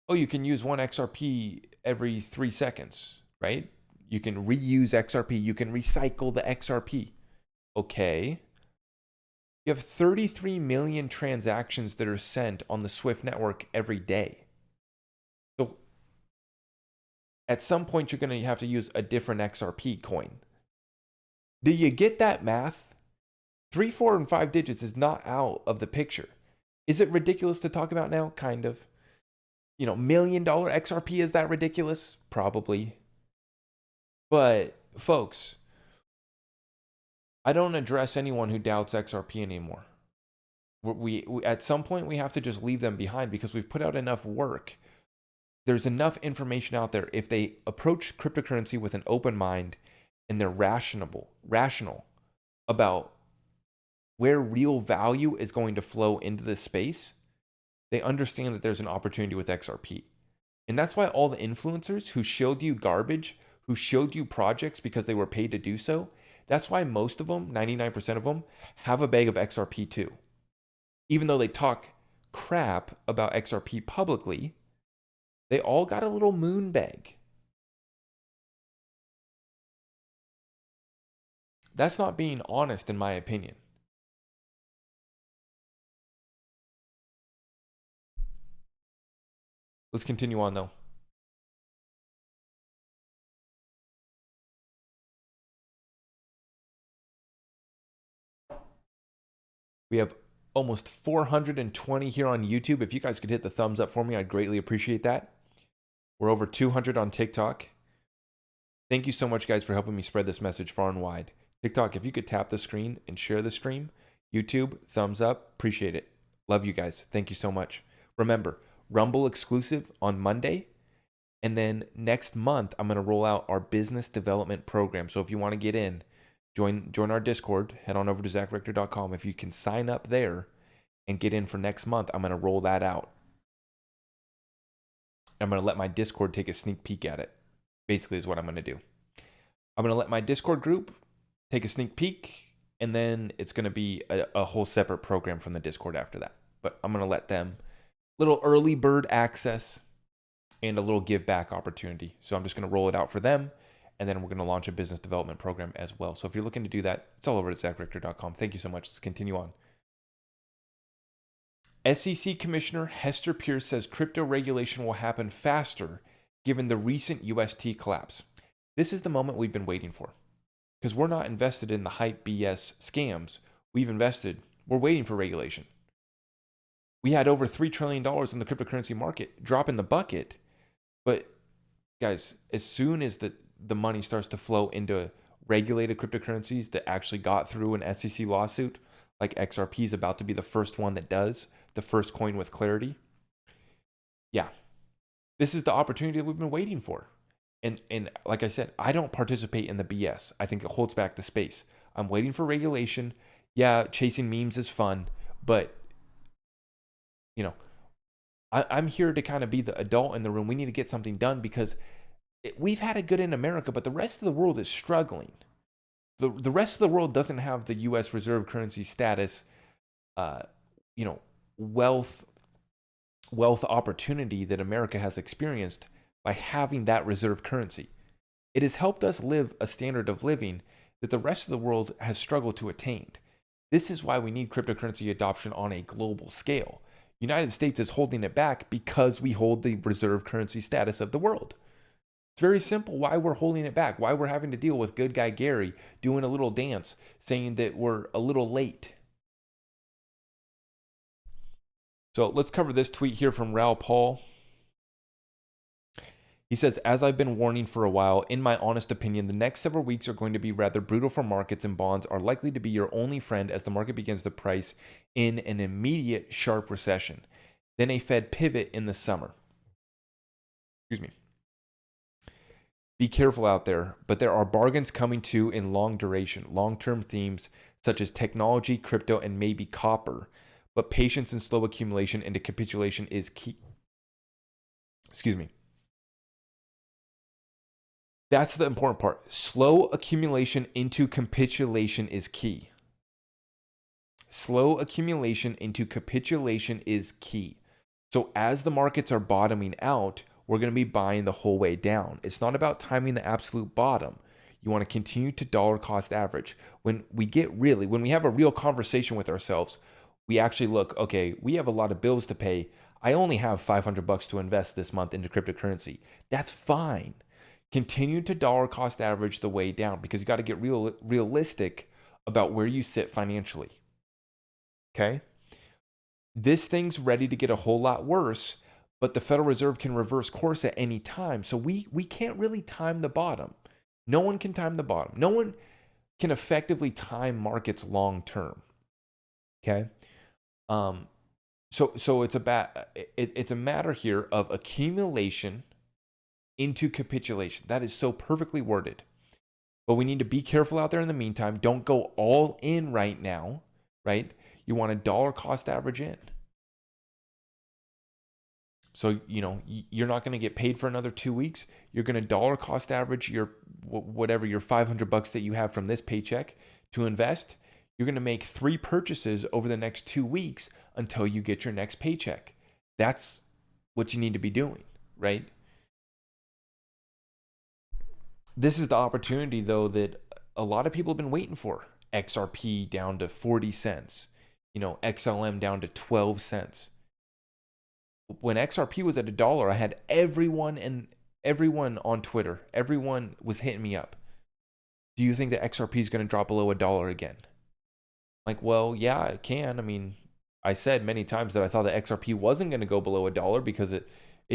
Oh, you can use one XRP every 3 seconds, right? You can reuse XRP. You can recycle the XRP. Okay. You have 33 million transactions that are sent on the Swift network every day. So at some point, you're going to have to use a different XRP coin. Do you get that math? 3, 4, and 5 digits is not out of the picture. Is it ridiculous to talk about now? Kind of. $1 million XRP, is that ridiculous? Probably. But folks, I don't address anyone who doubts XRP anymore. We at some point we have to just leave them behind because we've put out enough work. There's enough information out there. If they approach cryptocurrency with an open mind and they're rational about where real value is going to flow into this space, they understand that there's an opportunity with XRP. And that's why all the influencers who showed you garbage, who showed you projects because they were paid to do so, that's why most of them, 99% of them, have a bag of XRP too. Even though they talk crap about XRP publicly, they all got a little moon bag. That's not being honest, in my opinion. Let's continue on, though. We have almost 420 here on YouTube. If you guys could hit the thumbs up for me, I'd greatly appreciate that. We're over 200 on TikTok. Thank you so much, guys, for helping me spread this message far and wide. TikTok, if you could tap the screen and share the stream. YouTube, thumbs up. Appreciate it. Love you guys. Thank you so much. Remember, Rumble exclusive on Monday. And then next month, I'm going to roll out our business development program. So if you want to get in, join our Discord. Head on over to zachrichter.com. If you can sign up there and get in for next month, I'm going to roll that out. I'm going to let my Discord take a sneak peek at it. Basically is what I'm going to do. I'm going to let my Discord group take a sneak peek, and then it's going to be a whole separate program from the Discord after that. But I'm going to let them little early bird access and a little give back opportunity. So I'm just going to roll it out for them, and then we're going to launch a business development program as well. So if you're looking to do that, it's all over at zachrichter.com. Thank you so much. Let's continue on. SEC Commissioner Hester Peirce says crypto regulation will happen faster given the recent UST collapse. This is the moment we've been waiting for, because we're not invested in the hype BS scams. We're waiting for regulation. We had over $3 trillion in the cryptocurrency market drop in the bucket. But guys, as soon as the money starts to flow into regulated cryptocurrencies that actually got through an SEC lawsuit, like XRP is about to be the first one that does, the first coin with clarity. Yeah, this is the opportunity that we've been waiting for. And like I said, I don't participate in the BS. I think it holds back the space. I'm waiting for regulation. Yeah, chasing memes is fun, but I'm here to kind of be the adult in the room. We need to get something done because we've had it good in America, but the rest of the world is struggling. The rest of the world doesn't have the U.S. reserve currency status, wealth opportunity that America has experienced by having that reserve currency. It has helped us live a standard of living that the rest of the world has struggled to attain. This is why we need cryptocurrency adoption on a global scale. United States is holding it back because we hold the reserve currency status of the world. It's very simple why we're holding it back, why we're having to deal with good guy Gary doing a little dance saying that we're a little late. So let's cover this tweet here from Raoul Paul. He says, as I've been warning for a while, in my honest opinion, the next several weeks are going to be rather brutal for markets, and bonds are likely to be your only friend as the market begins to price in an immediate sharp recession. Then a Fed pivot in the summer. Excuse me. Be careful out there, but there are bargains coming too in long duration, long-term themes such as technology, crypto, and maybe copper. But patience and slow accumulation into capitulation is key. Excuse me. That's the important part. Slow accumulation into capitulation is key. Slow accumulation into capitulation is key. So as the markets are bottoming out, we're going to be buying the whole way down. It's not about timing the absolute bottom. You want to continue to dollar cost average. When we have a real conversation with ourselves, we actually look, okay, we have a lot of bills to pay. I only have $500 to invest this month into cryptocurrency. That's fine. Continue to dollar cost average the way down because you got to get realistic about where you sit financially. Okay? This thing's ready to get a whole lot worse, but the Federal Reserve can reverse course at any time. So we can't really time the bottom. No one can time the bottom. No one can effectively time markets long term. Okay? So it's a matter here of accumulation into capitulation. That is so perfectly worded. But we need to be careful out there in the meantime. Don't go all in right now, right? You want a dollar cost average in. So, you're not going to get paid for another 2 weeks. You're going to dollar cost average your whatever your $500 that you have from this paycheck to invest. You're going to make 3 purchases over the next 2 weeks until you get your next paycheck. That's what you need to be doing, right? This is the opportunity, though, that a lot of people have been waiting for. XRP down to 40 cents, XLM down to 12 cents. When XRP was at $1, I had everyone on Twitter, everyone was hitting me up. Do you think that XRP is going to drop below $1 again? Like, well, yeah, it can. I mean, I said many times that I thought that XRP wasn't going to go below $1 because it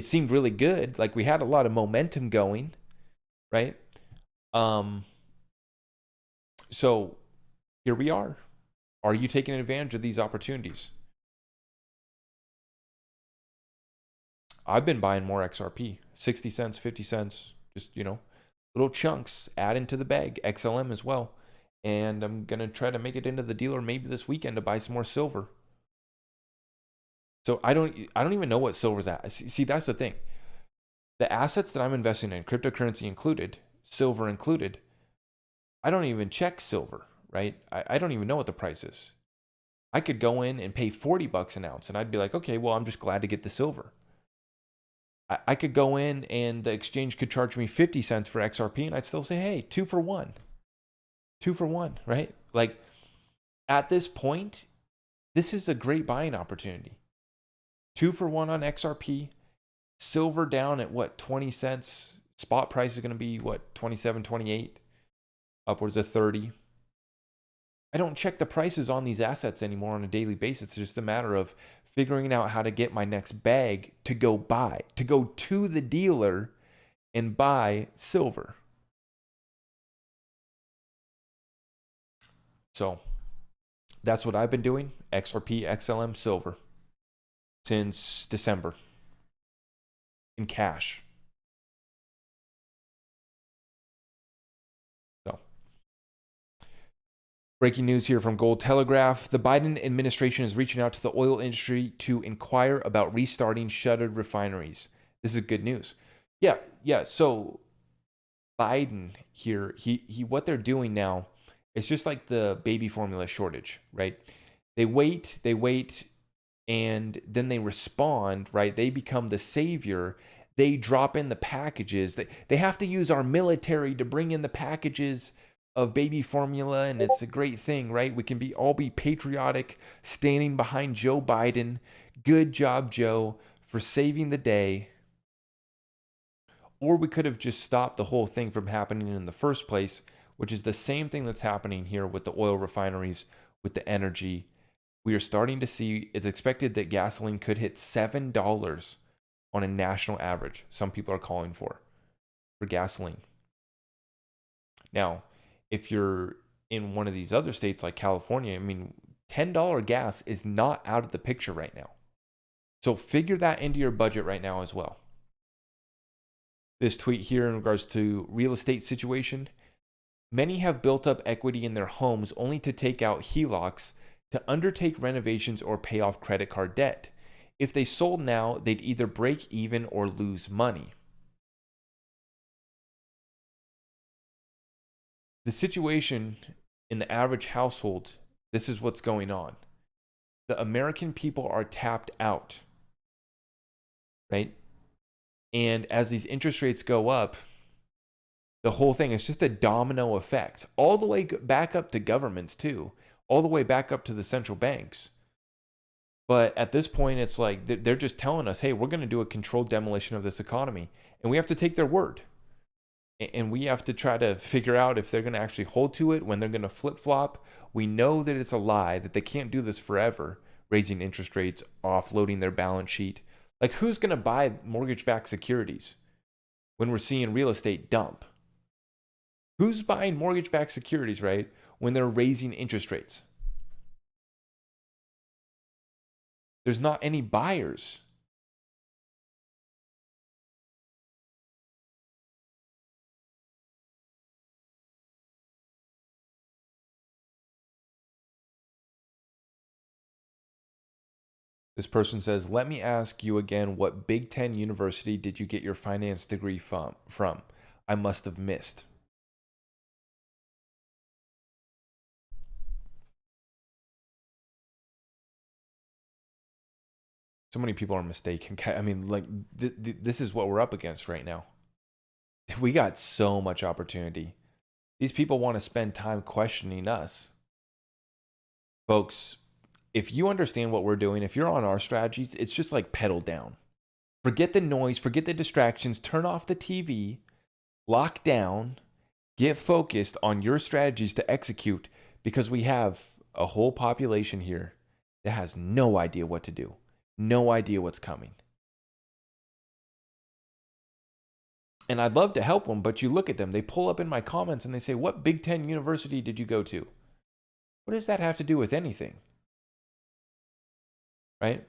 seemed really good. Like we had a lot of momentum going, right? So here we are. Are you taking advantage of these opportunities? I've been buying more XRP, 60 cents, 50 cents, just, little chunks, add into the bag, XLM as well. And I'm going to try to make it into the dealer maybe this weekend to buy some more silver. So I don't even know what silver's at. See, that's the thing. The assets that I'm investing in, cryptocurrency included, silver included, I don't even check silver, right? I don't even know what the price is. I could go in and pay $40 an ounce and I'd be like, okay, well, I'm just glad to get the silver. I could go in and the exchange could charge me 50 cents for XRP and I'd still say, hey, 2 for 1. 2 for 1, right? Like at this point, this is a great buying opportunity. 2 for 1 on XRP, silver down at what, 20 cents? Spot price is going to be what, 27, 28, upwards of 30. I don't check the prices on these assets anymore on a daily basis. It's just a matter of figuring out how to get my next bag to go to the dealer and buy silver. So that's what I've been doing. XRP, XLM, silver since December in cash. So breaking news here from Gold Telegraph. The Biden administration is reaching out to the oil industry to inquire about restarting shuttered refineries. This is good news. Yeah. So Biden here, he what they're doing now, it's just like the baby formula shortage, right? They wait, and then they respond, right? They become the savior. They drop in the packages. They have to use our military to bring in the packages of baby formula, and it's a great thing, right? We can all be patriotic, standing behind Joe Biden. Good job, Joe, for saving the day. Or we could have just stopped the whole thing from happening in the first place, which is the same thing that's happening here with the oil refineries, with the energy. We are starting to see, it's expected that gasoline could hit $7 on a national average. Some people are calling for. for gasoline. Now, if you're in one of these other states like California, I mean, $10 gas is not out of the picture right now. So figure that into your budget right now as well. This tweet here in regards to real estate situation. Many have built up equity in their homes only to take out HELOCs to undertake renovations or pay off credit card debt. If they sold now, they'd either break even or lose money. The situation in the average household, this is what's going on. The American people are tapped out, right? And as these interest rates go up, the whole thing is just a domino effect, all the way back up to governments too, all the way back up to the central banks. But at this point, it's like they're just telling us, hey, we're going to do a controlled demolition of this economy. And we have to take their word. And we have to try to figure out if they're going to actually hold to it, when they're going to flip-flop. We know that it's a lie, that they can't do this forever, raising interest rates, offloading their balance sheet. Like, who's going to buy mortgage-backed securities when we're seeing real estate dump? Who's buying mortgage-backed securities, right, when they're raising interest rates? There's not any buyers. This person says, let me ask you again, what Big Ten university did you get your finance degree from? I must have missed. So many people are mistaken. I mean, like, this is what we're up against right now. We got so much opportunity. These people want to spend time questioning us. Folks, if you understand what we're doing, if you're on our strategies, it's just like pedal down. Forget the noise, forget the distractions, turn off the TV, lock down, get focused on your strategies to execute, because we have a whole population here that has no idea what to do, no idea what's coming. And I'd love to help them, but you look at them, they pull up in my comments and they say, what Big Ten university did you go to? What does that have to do with anything? Right?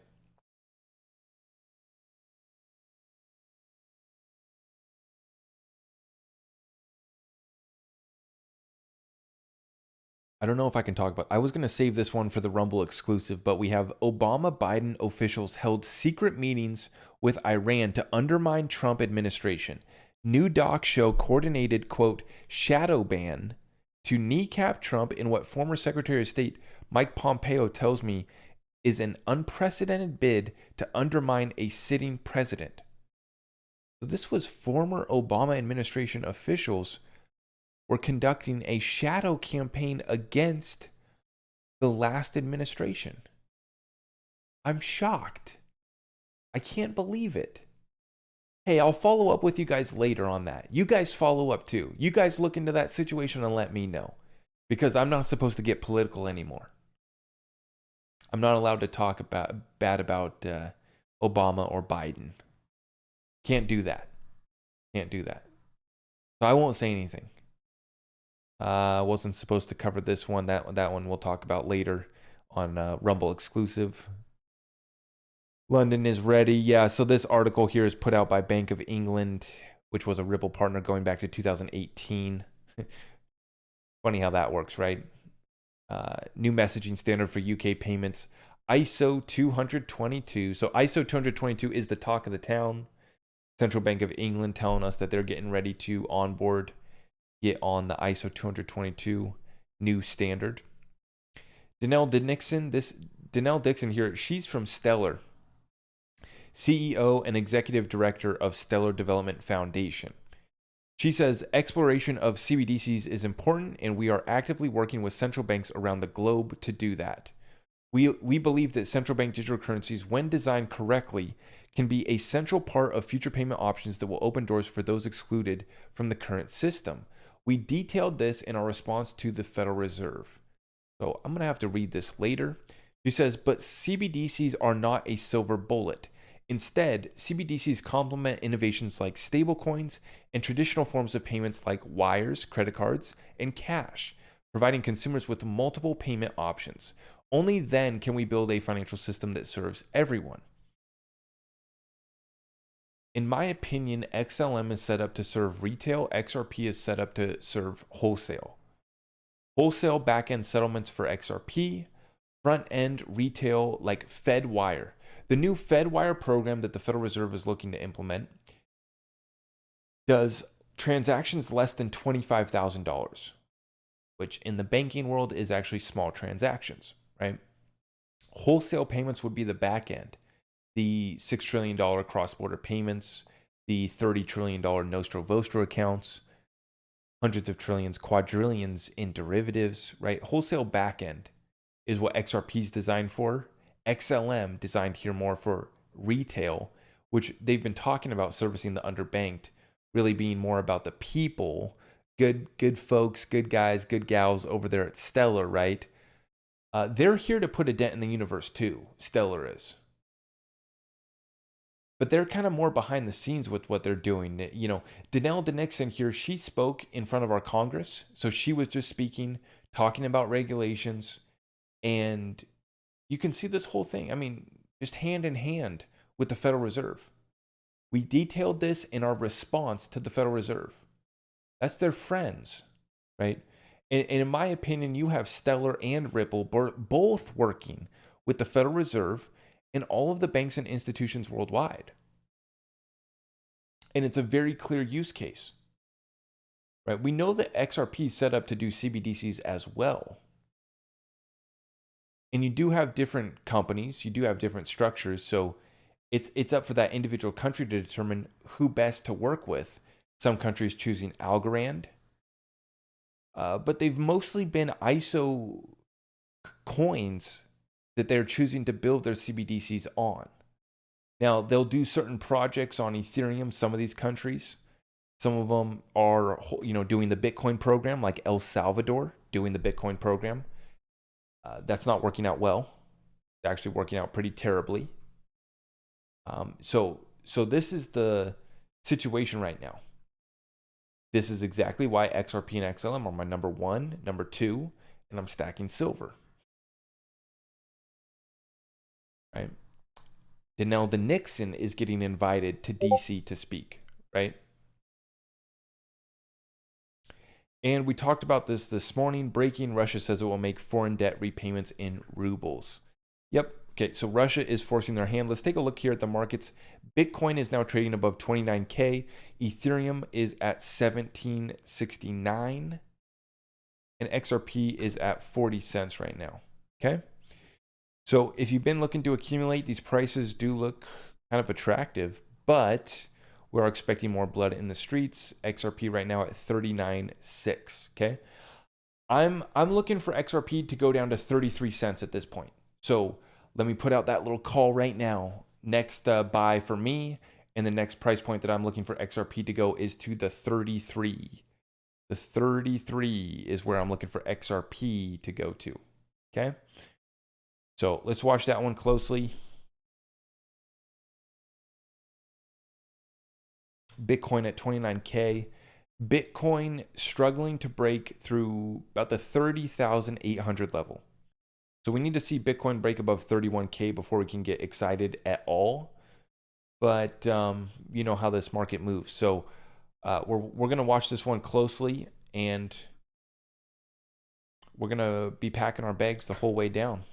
I don't know if I can talk about. I was going to save this one for the Rumble exclusive, but we have Obama Biden officials held secret meetings with Iran to undermine Trump administration. New docs show coordinated, quote, shadow ban to kneecap Trump in what former Secretary of State Mike Pompeo tells me is an unprecedented bid to undermine a sitting president. So this was former Obama administration officials were conducting a shadow campaign against the last administration. I'm shocked. I can't believe it. Hey, I'll follow up with you guys later on that. You guys follow up too. You guys look into that situation and let me know, because I'm not supposed to get political anymore. I'm not allowed to talk bad about Obama or Biden. Can't do that. Can't do that. So I won't say anything. Wasn't supposed to cover this one. That one we'll talk about later on Rumble exclusive. London is ready. Yeah, so this article here is put out by Bank of England, which was a Ripple partner going back to 2018. Funny how that works, right? New messaging standard for UK payments, ISO 222. So ISO 222 is the talk of the town. Central Bank of England telling us that they're getting ready to onboard, get on the ISO 222 new standard. Danelle Dixon here, she's from Stellar, CEO and Executive Director of Stellar Development Foundation. She says exploration of CBDCs is important, and we are actively working with central banks around the globe to do that. We believe that central bank digital currencies, when designed correctly, can be a central part of future payment options that will open doors for those excluded from the current system. We detailed this in our response to the Federal Reserve. So I'm going to have to read this later. She says, but CBDCs are not a silver bullet. Instead, CBDCs complement innovations like stablecoins and traditional forms of payments like wires, credit cards, and cash, providing consumers with multiple payment options. Only then can we build a financial system that serves everyone. In my opinion, XLM is set up to serve retail, XRP is set up to serve wholesale. Wholesale backend settlements for XRP, front end retail like FedWire. The new FedWire program that the Federal Reserve is looking to implement does transactions less than $25,000, which in the banking world is actually small transactions, right? Wholesale payments would be the back end, the $6 trillion cross-border payments, the $30 trillion Nostro Vostro accounts, hundreds of trillions, quadrillions in derivatives, right? Wholesale back end is what XRP is designed for. XLM designed here more for retail, which they've been talking about servicing the underbanked, really being more about the people, good folks, good guys, good gals over there at Stellar, right? They're here to put a dent in the universe too. Stellar is. But they're kind of more behind the scenes with what they're doing. You know, Danelle DeNixon here, she spoke in front of our Congress. So she was just speaking, talking about regulations. And you can see this whole thing, I mean, just hand in hand with the Federal Reserve. We detailed this in our response to the Federal Reserve. That's their friends, right? And in my opinion, you have Stellar and Ripple both working with the Federal Reserve and all of the banks and institutions worldwide. And it's a very clear use case, right? We know that XRP is set up to do CBDCs as well. And you do have different companies, you do have different structures. So it's up for that individual country to determine who best to work with. Some countries choosing Algorand, but they've mostly been ISO coins that they're choosing to build their CBDCs on. Now, they'll do certain projects on Ethereum, some of these countries. Some of them are, doing the Bitcoin program, like El Salvador doing the Bitcoin program. That's not working out well. It's actually working out pretty terribly. So this is the situation right now. This is exactly why XRP and XLM are my number one, number two, and I'm stacking silver. Right? Danelle DeNixon is getting invited to DC to speak, right? And we talked about this morning. Breaking, Russia says it will make foreign debt repayments in rubles. Yep. Okay, so Russia is forcing their hand. Let's take a look here at the markets. Bitcoin is now trading above 29K. Ethereum is at 1769. And XRP is at 40 cents right now. Okay. So if you've been looking to accumulate, these prices do look kind of attractive, but we're expecting more blood in the streets. XRP right now at 39.6. Okay. I'm looking for XRP to go down to 33 cents at this point. So let me put out that little call right now. Next buy for me, and the next price point that I'm looking for XRP to go is to the 33. The 33 is where I'm looking for XRP to go to. Okay. So let's watch that one closely. Bitcoin at 29K. Bitcoin struggling to break through about the 30,800 level. So we need to see Bitcoin break above 31K before we can get excited at all. But you know how this market moves. So we're going to watch this one closely, and we're going to be packing our bags the whole way down.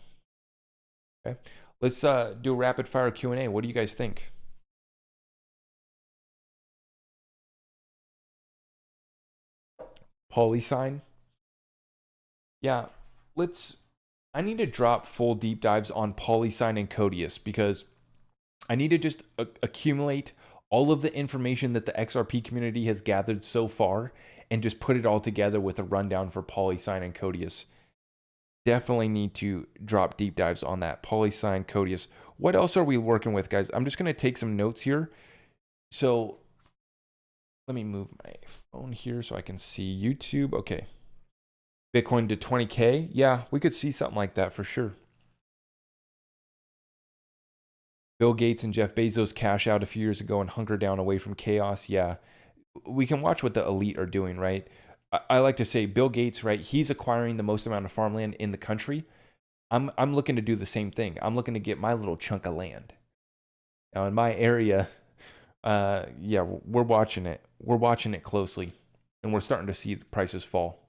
Okay. Let's do a rapid fire Q&A. What do you guys think? Polysign. Yeah, I need to drop full deep dives on Polysign and Codius because I need to just accumulate all of the information that the XRP community has gathered so far and just put it all together with a rundown for Polysign and Codius. Definitely need to drop deep dives on that. Polysign, Codius. What else are we working with, guys? I'm just going to take some notes here. So let me move my phone here so I can see YouTube. Okay. Bitcoin to 20K. Yeah, we could see something like that for sure. Bill Gates and Jeff Bezos cash out a few years ago and hunker down away from chaos. Yeah, we can watch what the elite are doing, right? I like to say Bill Gates, right? He's acquiring the most amount of farmland in the country. I'm looking to do the same thing. I'm looking to get my little chunk of land. Now in my area, yeah, we're watching it. We're watching it closely, and we're starting to see the prices fall.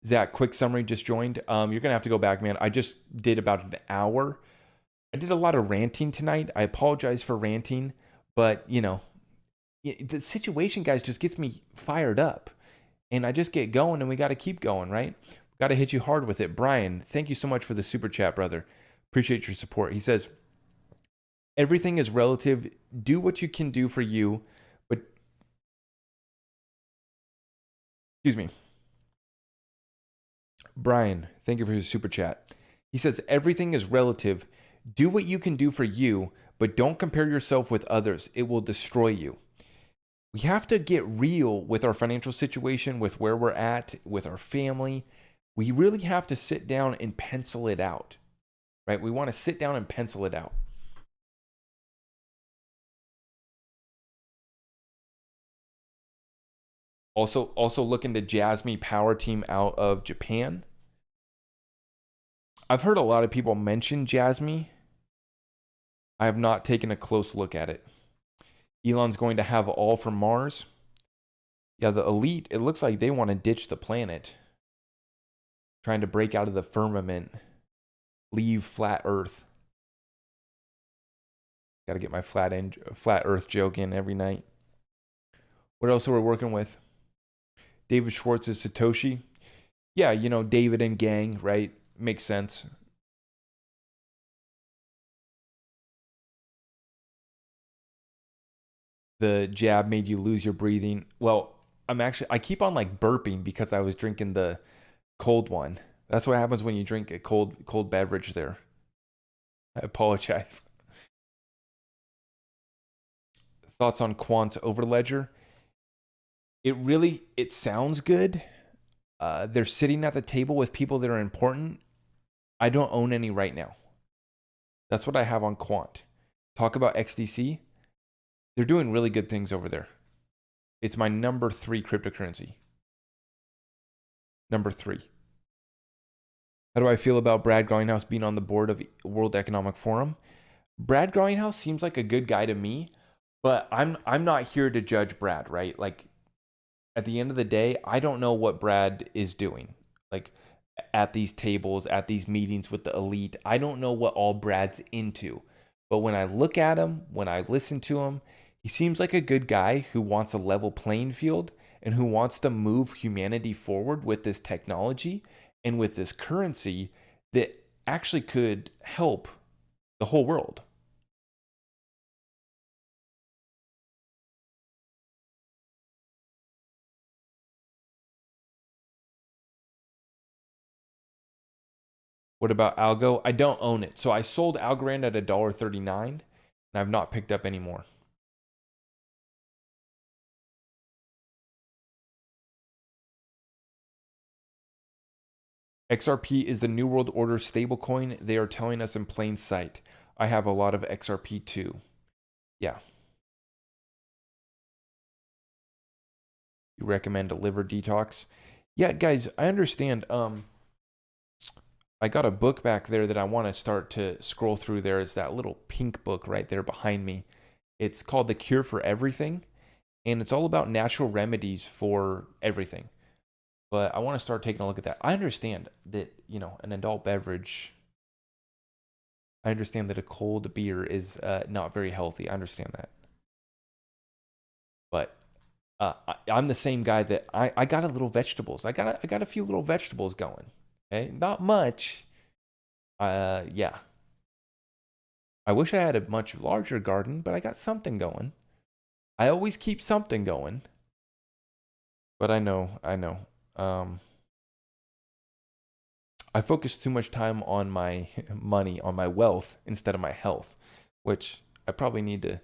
Zach, quick summary, just joined. You're gonna have to go back, man. I just did about an hour. I did a lot of ranting tonight. I apologize for ranting, but you know, the situation, guys, just gets me fired up, and I just get going, and we got to keep going, right? Got to hit you hard with it. Brian, thank you so much for the super chat, brother. Appreciate your support. He says, everything is relative. Do what you can do for you, but excuse me. Brian, thank you for your super chat. He says, everything is relative. Do what you can do for you, but don't compare yourself with others. It will destroy you. We have to get real with our financial situation, with where we're at, with our family. We really have to sit down and pencil it out, right? We want to sit down and pencil it out. Also looking to Jasmine Power Team out of Japan. I've heard a lot of people mention Jasmine. I have not taken a close look at it. Elon's going to have all from Mars. Yeah, the elite, it looks like they want to ditch the planet. Trying to break out of the firmament. Leave flat Earth. Got to get my flat Earth joke in every night. What else are we working with? David Schwartz is Satoshi. Yeah, you know, David and gang, right? Makes sense. The jab made you lose your breathing. Well, I keep on like burping because I was drinking the cold one. That's what happens when you drink a cold beverage there. I apologize. Thoughts on Quant Overledger? It sounds good. They're sitting at the table with people that are important. I don't own any right now. That's what I have on Quant. Talk about XDC. They're doing really good things over there. It's my number 3 cryptocurrency. Number 3. How do I feel about Brad Greenhouse being on the board of World Economic Forum? Brad Greenhouse seems like a good guy to me, but I'm not here to judge Brad, right? Like at the end of the day, I don't know what Brad is doing. Like at these tables, at these meetings with the elite, I don't know what all Brad's into. But when I look at him, when I listen to him, he seems like a good guy who wants a level playing field and who wants to move humanity forward with this technology and with this currency that actually could help the whole world. What about Algo? I don't own it. So I sold Algorand at $1.39 and I've not picked up any more. XRP is the New World Order stablecoin. They are telling us in plain sight. I have a lot of XRP too. Yeah. You recommend a liver detox? Yeah, guys, I understand. I got a book back there that I want to start to scroll through. There is that little pink book right there behind me. It's called The Cure for Everything, and it's all about natural remedies for everything. But I want to start taking a look at that. I understand that, you know, an adult beverage, I understand that a cold beer is not very healthy. I understand that. But I'm the same guy that I got a little vegetables. I got a few little vegetables going. Okay, not much. Yeah. I wish I had a much larger garden, but I got something going. I always keep something going. But I know. I focus too much time on my money, on my wealth, instead of my health, which I probably need to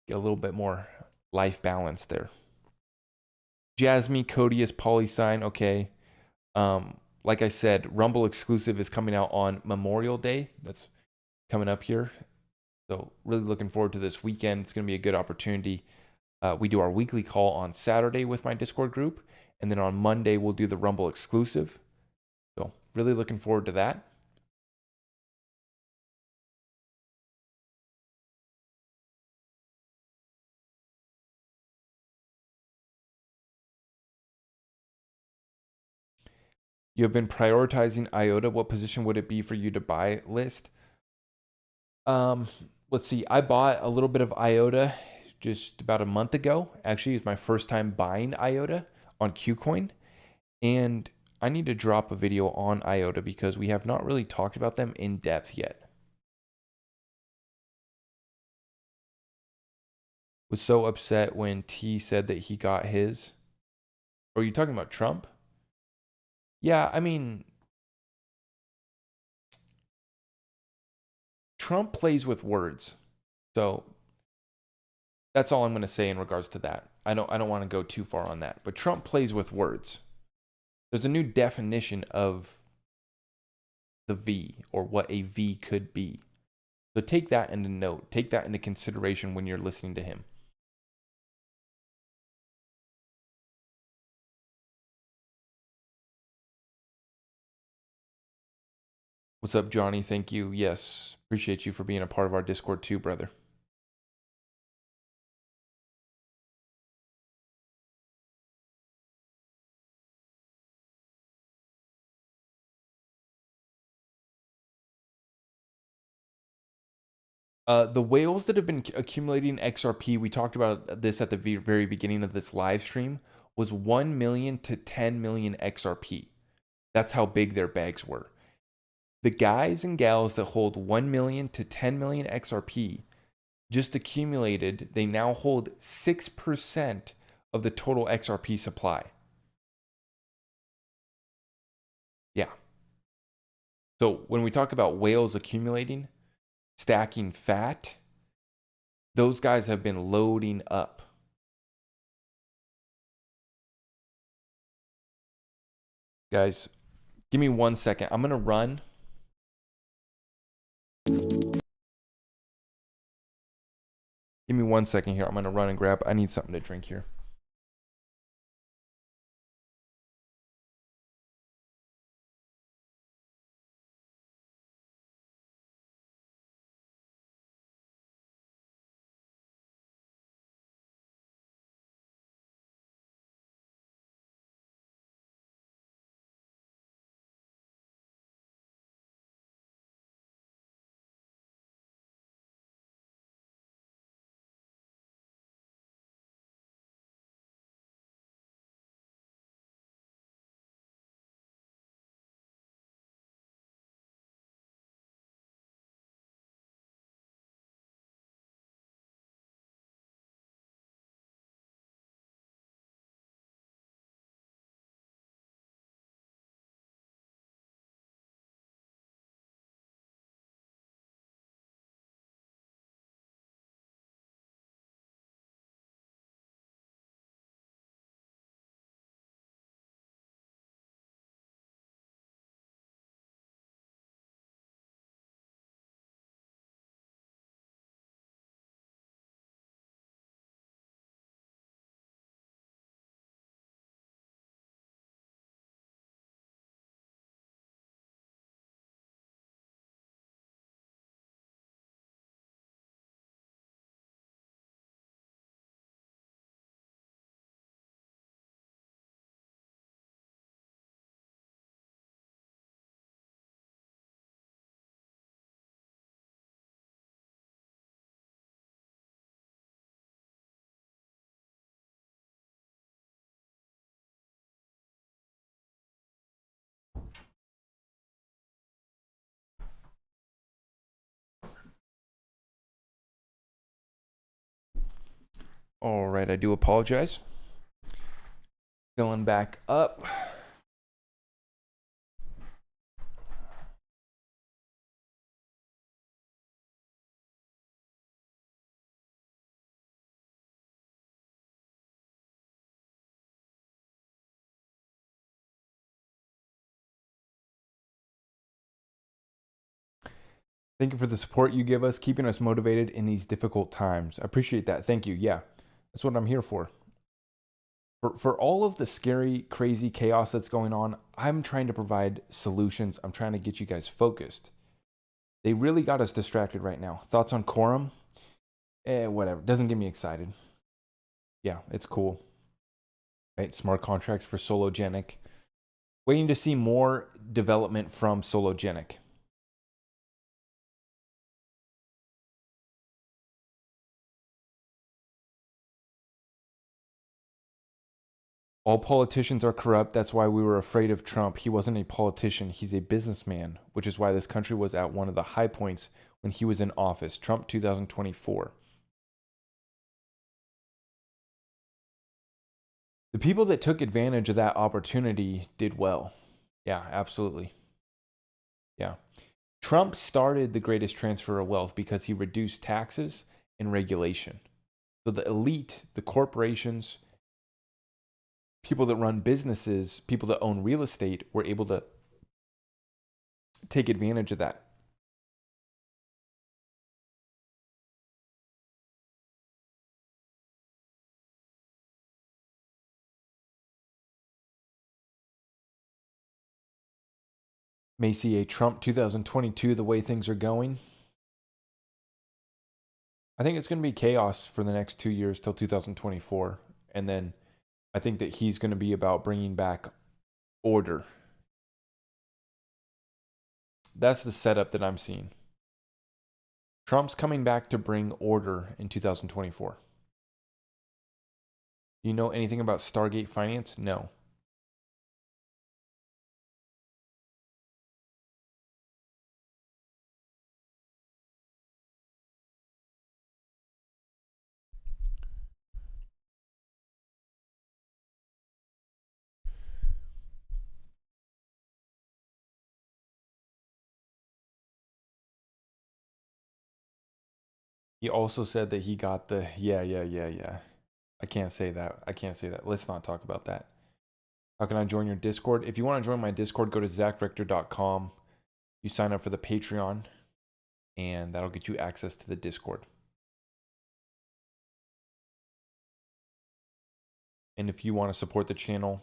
get a little bit more life balance there. Jasmine, Codius, Polysign, okay. Like I said, Rumble exclusive is coming out on Memorial Day. That's coming up here. So really looking forward to this weekend. It's going to be a good opportunity. We do our weekly call on Saturday with my Discord group, and then on Monday we'll do the Rumble exclusive. So really looking forward to that. You have been prioritizing IOTA. What position would it be for you to buy list? Um, let's see. I bought a little bit of IOTA just about a month ago. Actually, it's my first time buying IOTA on Kucoin. And I need to drop a video on IOTA because we have not really talked about them in depth yet. Was so upset when T said that he got his. Are you talking about Trump? Yeah, I mean, Trump plays with words. So that's all I'm going to say in regards to that. I don't want to go too far on that. But Trump plays with words. There's a new definition of the V or what a V could be. So take that into note. Take that into consideration when you're listening to him. What's up, Johnny? Thank you. Yes. Appreciate you for being a part of our Discord too, brother. The whales that have been accumulating XRP, we talked about this at the very beginning of this live stream, was 1 million to 10 million XRP. That's how big their bags were. The guys and gals that hold 1 million to 10 million XRP just accumulated, they now hold 6% of the total XRP supply. Yeah. So when we talk about whales accumulating, stacking fat, those guys have been loading up. Guys, give me 1 second. I'm going to run. Give me 1 second here. I'm going to run and grab. I need something to drink here. All right, I do apologize. Going back up. Thank you for the support you give us, keeping us motivated in these difficult times. I appreciate that. Thank you. Yeah, that's what I'm here for. For all of the scary, crazy chaos that's going on, I'm trying to provide solutions. I'm trying to get you guys focused. They really got us distracted right now. Thoughts on Quorum? Whatever. Doesn't get me excited. Yeah, it's cool. Right? Smart contracts for Sologenic. Waiting to see more development from Sologenic. All politicians are corrupt. That's why we were afraid of Trump. He wasn't a politician, he's a businessman, which is why this country was at one of the high points when he was in office. Trump 2024. The people that took advantage of that opportunity did well. Yeah, absolutely. Yeah. Trump started the greatest transfer of wealth because he reduced taxes and regulation. So the elite, the corporations, people that run businesses, people that own real estate were able to take advantage of that. May see a Trump 2022 the way things are going. I think it's going to be chaos for the next 2 years till 2024. And then I think that he's going to be about bringing back order. That's the setup that I'm seeing. Trump's coming back to bring order in 2024. You know anything about Stargate Finance? No. He also said that he got the yeah. I can't say that. I can't say that. Let's not talk about that. How can I join your Discord? If you want to join my Discord, go to zachrector.com. You sign up for the Patreon, and that'll get you access to the Discord. And if you want to support the channel,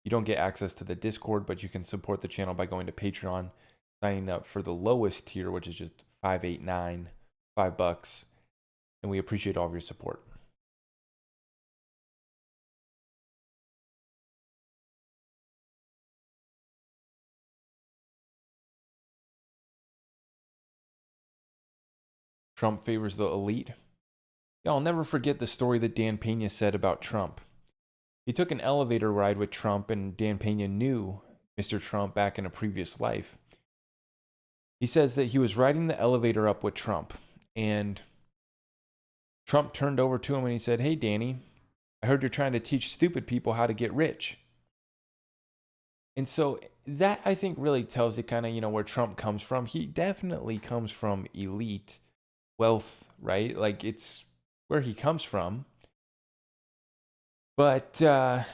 you don't get access to the Discord, but you can support the channel by going to Patreon, signing up for the lowest tier, which is just $5.89, $5, and we appreciate all of your support. Trump favors the elite. Yeah, I'll never forget the story that Dan Pena said about Trump. He took an elevator ride with Trump, and Dan Pena knew Mr. Trump back in a previous life. He says that he was riding the elevator up with Trump, and Trump turned over to him and he said, "Hey, Danny, I heard you're trying to teach stupid people how to get rich." And so that, I think, really tells you kind of, where Trump comes from. He definitely comes from elite wealth, right? Like, it's where he comes from. But the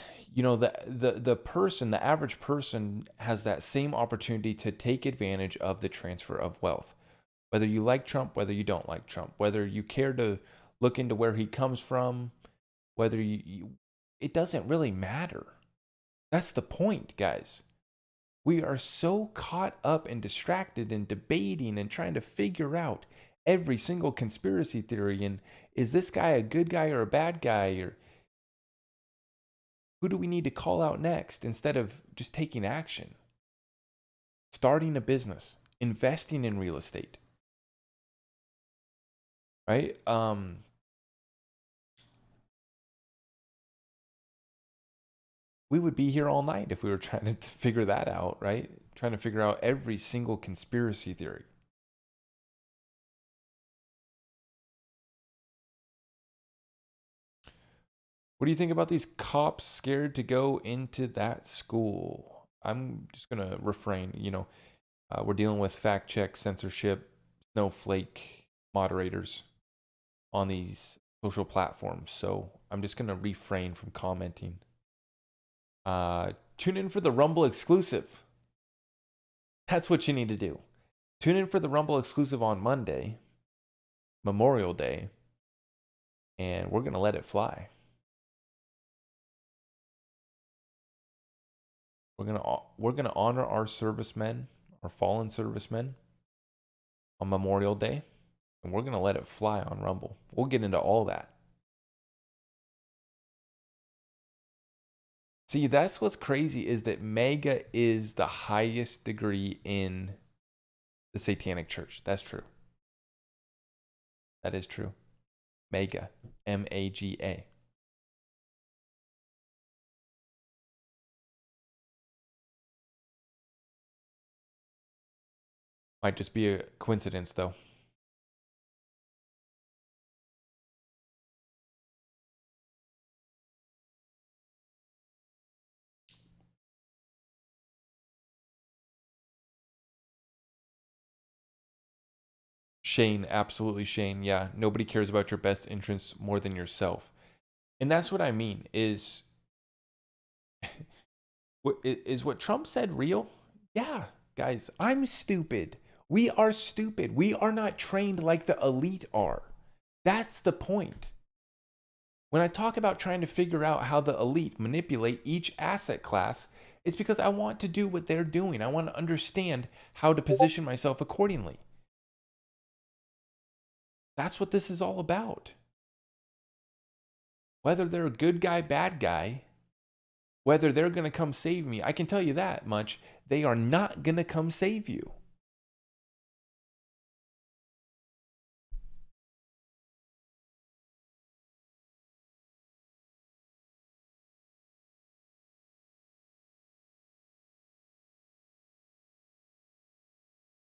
person, the average person, has that same opportunity to take advantage of the transfer of wealth. Whether you like Trump, whether you don't like Trump, whether you care to look into where he comes from, whether it doesn't really matter. That's the point, guys. We are so caught up and distracted and debating and trying to figure out every single conspiracy theory, and is this guy a good guy or a bad guy, or who do we need to call out next, instead of just taking action, starting a business, investing in real estate, right? We would be here all night if we were trying to figure that out, right? Trying to figure out every single conspiracy theory. What do you think about these cops scared to go into that school? I'm just going to refrain. We're dealing with fact check, censorship, snowflake moderators on these social platforms. So I'm just going to refrain from commenting. Tune in for the Rumble exclusive. That's what you need to do. Tune in for the Rumble exclusive on Monday, Memorial Day, and we're going to let it fly. We're going to honor our servicemen, our fallen servicemen on Memorial Day, and we're going to let it fly on Rumble. We'll get into all that. See, that's what's crazy is that Mega is the highest degree in the Satanic Church. That's true. That is true. Mega. M-A-G-A. Might just be a coincidence, though. Shane, absolutely Shane. Yeah, nobody cares about your best interests more than yourself. And that's what I mean is what Trump said real? Yeah, guys, I'm stupid. We are stupid. We are not trained like the elite are. That's the point. When I talk about trying to figure out how the elite manipulate each asset class, it's because I want to do what they're doing. I want to understand how to position myself accordingly. That's what this is all about. Whether they're a good guy, bad guy, whether they're going to come save me, I can tell you that much. They are not going to come save you.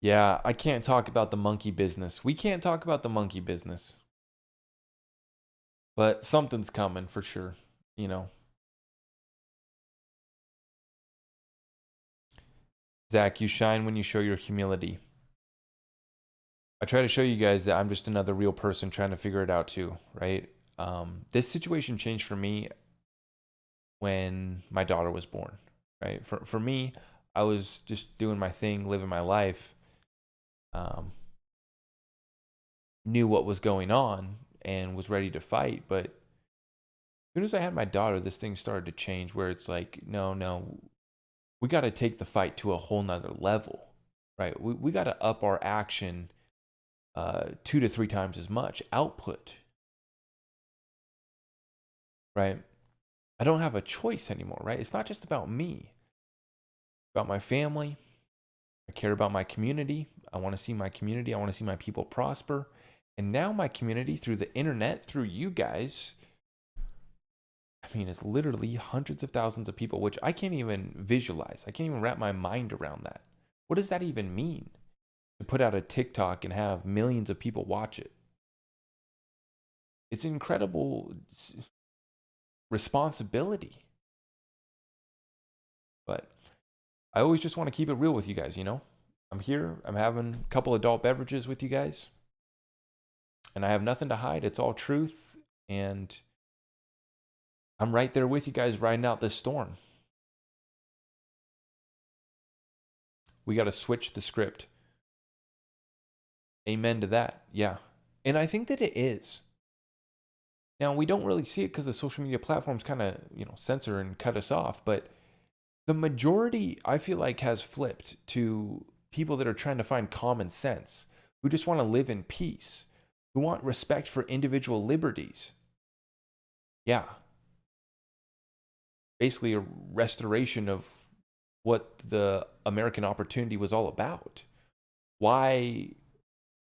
Yeah, I can't talk about the monkey business. We can't talk about the monkey business. But something's coming for sure, you know. Zach, you shine when you show your humility. I try to show you guys that I'm just another real person trying to figure it out too, right? This situation changed for me when my daughter was born, right? For me, I was just doing my thing, living my life, knew what was going on and was ready to fight. But as soon as I had my daughter, this thing started to change where it's like, no, we got to take the fight to a whole nother level, right? We got to up our action 2 to 3 times as much output, right? I don't have a choice anymore, right? It's not just about me, about my family. I care about my community. I want to see my community. I want to see my people prosper. And now my community through the internet, through you guys, I mean, it's literally hundreds of thousands of people, which I can't even visualize. I can't even wrap my mind around that. What does that even mean? To put out a TikTok and have millions of people watch it. It's incredible responsibility. But I always just want to keep it real with you guys, you know? I'm here, I'm having a couple adult beverages with you guys, and I have nothing to hide. It's all truth, and I'm right there with you guys riding out this storm. We got to switch the script. Amen to that. Yeah. And I think that it is. Now, we don't really see it because the social media platforms kind of, censor and cut us off, but the majority, I feel like, has flipped to people that are trying to find common sense, who just want to live in peace, who want respect for individual liberties. Yeah. Basically, a restoration of what the American opportunity was all about. Why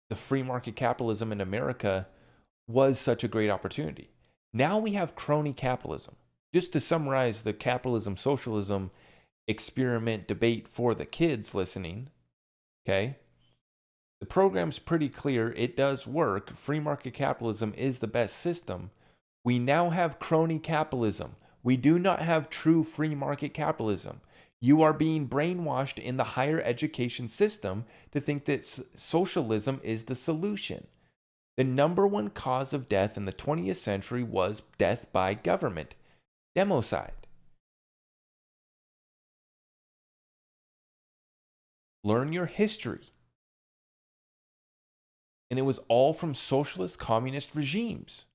the free market capitalism in America was such a great opportunity. Now we have crony capitalism. Just to summarize the capitalism, socialism experiment debate for the kids listening, okay? The program's pretty clear. It does work. Free market capitalism is the best system. We now have crony capitalism. We do not have true free market capitalism. You are being brainwashed in the higher education system to think that socialism is the solution. The number one cause of death in the 20th century was death by government, democide. Learn your history. And it was all from socialist communist regimes.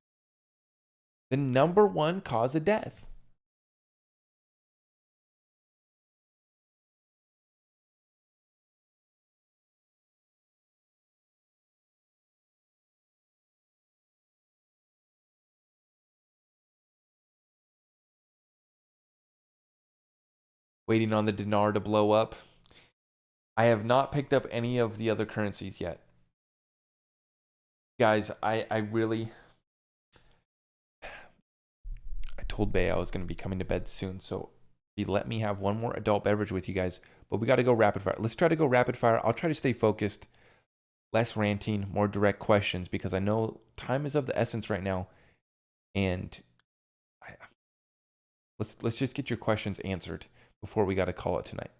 The number one cause of death. Waiting on the dinar to blow up. I have not picked up any of the other currencies yet. Guys, I really, I told Bay I was going to be coming to bed soon, so he let me have one more adult beverage with you guys, but we got to go rapid fire. Let's try to go rapid fire. I'll try to stay focused, less ranting, more direct questions, because I know time is of the essence right now, and I, let's just get your questions answered before we got to call it tonight.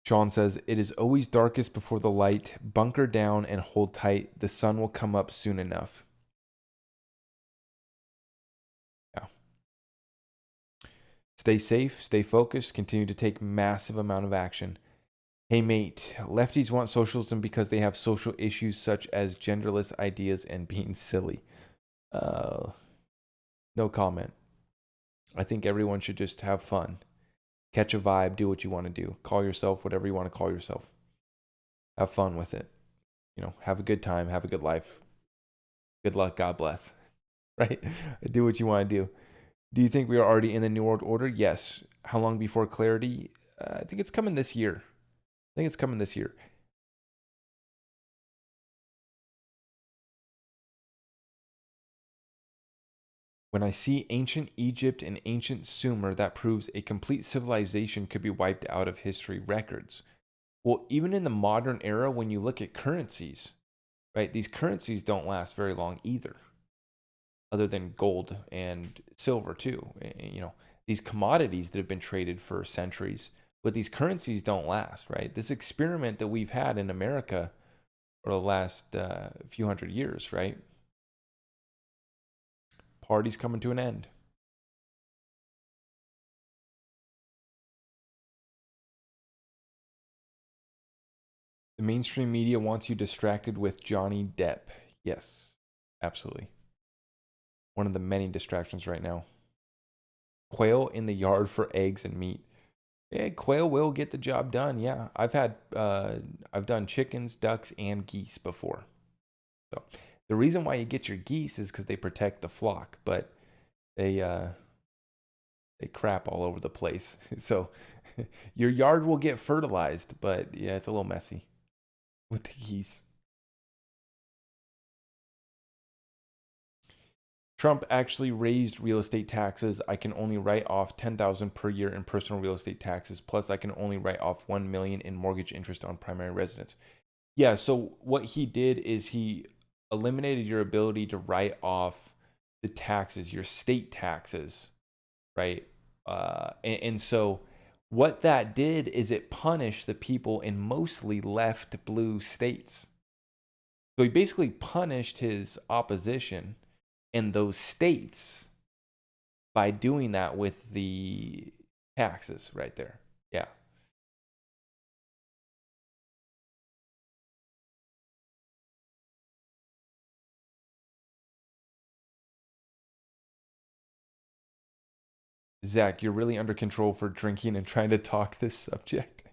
Sean says, it is always darkest before the light. Bunker down and hold tight. The sun will come up soon enough. Yeah. Stay safe, stay focused, continue to take massive amount of action. Hey mate, lefties want socialism because they have social issues such as genderless ideas and being silly. No comment. I think everyone should just have fun. Catch a vibe, do what you want to do. Call yourself whatever you want to call yourself. Have fun with it. You know, have a good time, have a good life. Good luck, God bless. Right? Do what you want to do. Do you think we are already in the New World Order? Yes. How long before clarity? I think it's coming this year. I think it's coming this year. When I see ancient Egypt and ancient Sumer, that proves a complete civilization could be wiped out of history records. Well, even in the modern era, when you look at currencies, right, these currencies don't last very long either, other than gold and silver, too. You know, these commodities that have been traded for centuries, but these currencies don't last, right? This experiment that we've had in America for the last few hundred years, right? Party's coming to an end. The mainstream media wants you distracted with Johnny Depp. Yes, absolutely. One of the many distractions right now. Quail in the yard for eggs and meat. Yeah, quail will get the job done. Yeah, I've done chickens, ducks, and geese before. So the reason why you get your geese is because they protect the flock, but they crap all over the place. So your yard will get fertilized, but yeah, it's a little messy with the geese. Trump actually raised real estate taxes. I can only write off 10,000 per year in personal real estate taxes. Plus, I can only write off 1 million in mortgage interest on primary residence. Yeah. So what he did is he eliminated your ability to write off the taxes, your state taxes, right? And so what that did is it punished the people in mostly left blue states. So he basically punished his opposition in those states by doing that with the taxes right there. Yeah. Zach, you're really under control for drinking and trying to talk this subject.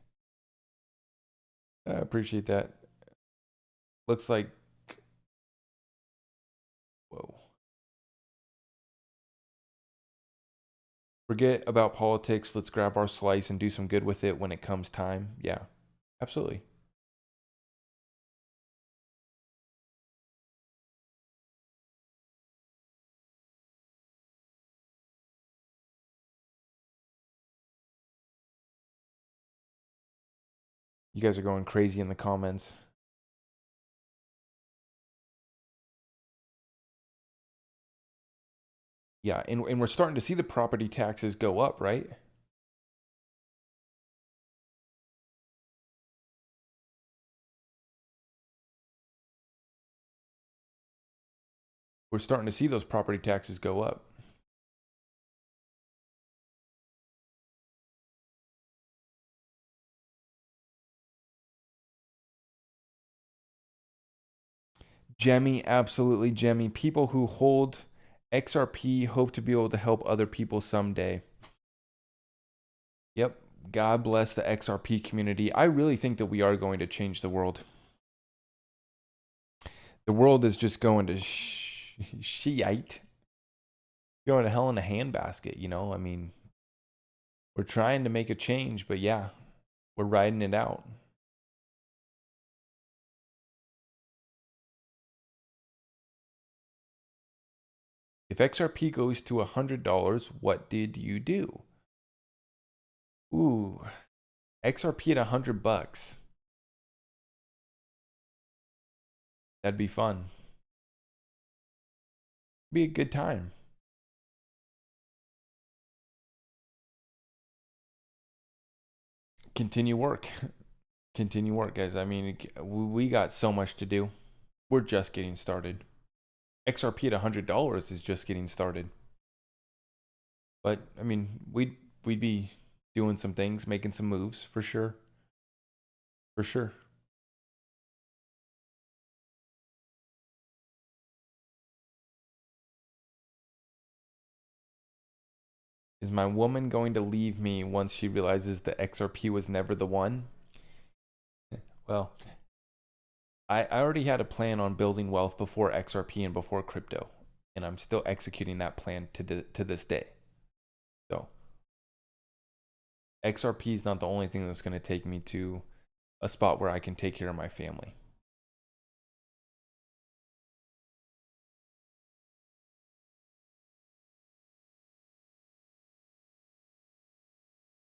I appreciate that. Looks like, whoa. Forget about politics. Let's grab our slice and do some good with it when it comes time. Yeah, absolutely. You guys are going crazy in the comments. Yeah, and we're starting to see the property taxes go up, right? We're starting to see those property taxes go up. Jemmy, absolutely Jemmy. People who hold XRP hope to be able to help other people someday. Yep. God bless the XRP community. I really think that we are going to change the world. The world is just going to shite. Going to hell in a handbasket, you know? I mean, we're trying to make a change, but yeah, we're riding it out. If XRP goes to $100, what did you do? Ooh, XRP at $100. That'd be fun. Be a good time. Continue work. Continue work, guys. I mean, we got so much to do. We're just getting started. XRP at $100 is just getting started. But I mean, we'd be doing some things, making some moves for sure. For sure. Is my woman going to leave me once she realizes that XRP was never the one? Well, I already had a plan on building wealth before XRP and before crypto, and I'm still executing that plan to this day. So XRP is not the only thing that's going to take me to a spot where I can take care of my family.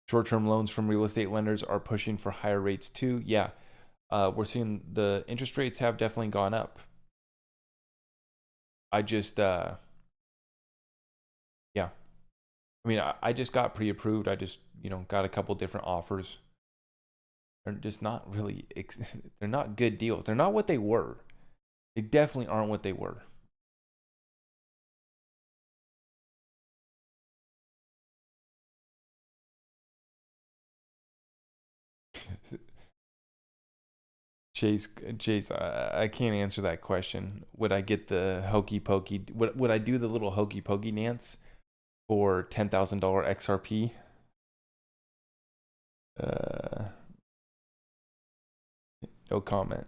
Short-term loans from real estate lenders are pushing for higher rates too. Yeah, we're seeing the interest rates have definitely gone up. I just, yeah. I mean, I just got pre-approved. I just, got a couple different offers. They're just not really, they're not good deals. They're not what they were. They definitely aren't what they were. Chase, I can't answer that question. Would I get the hokey pokey? Would I do the little hokey pokey dance for $10,000 XRP? Uh, no comment.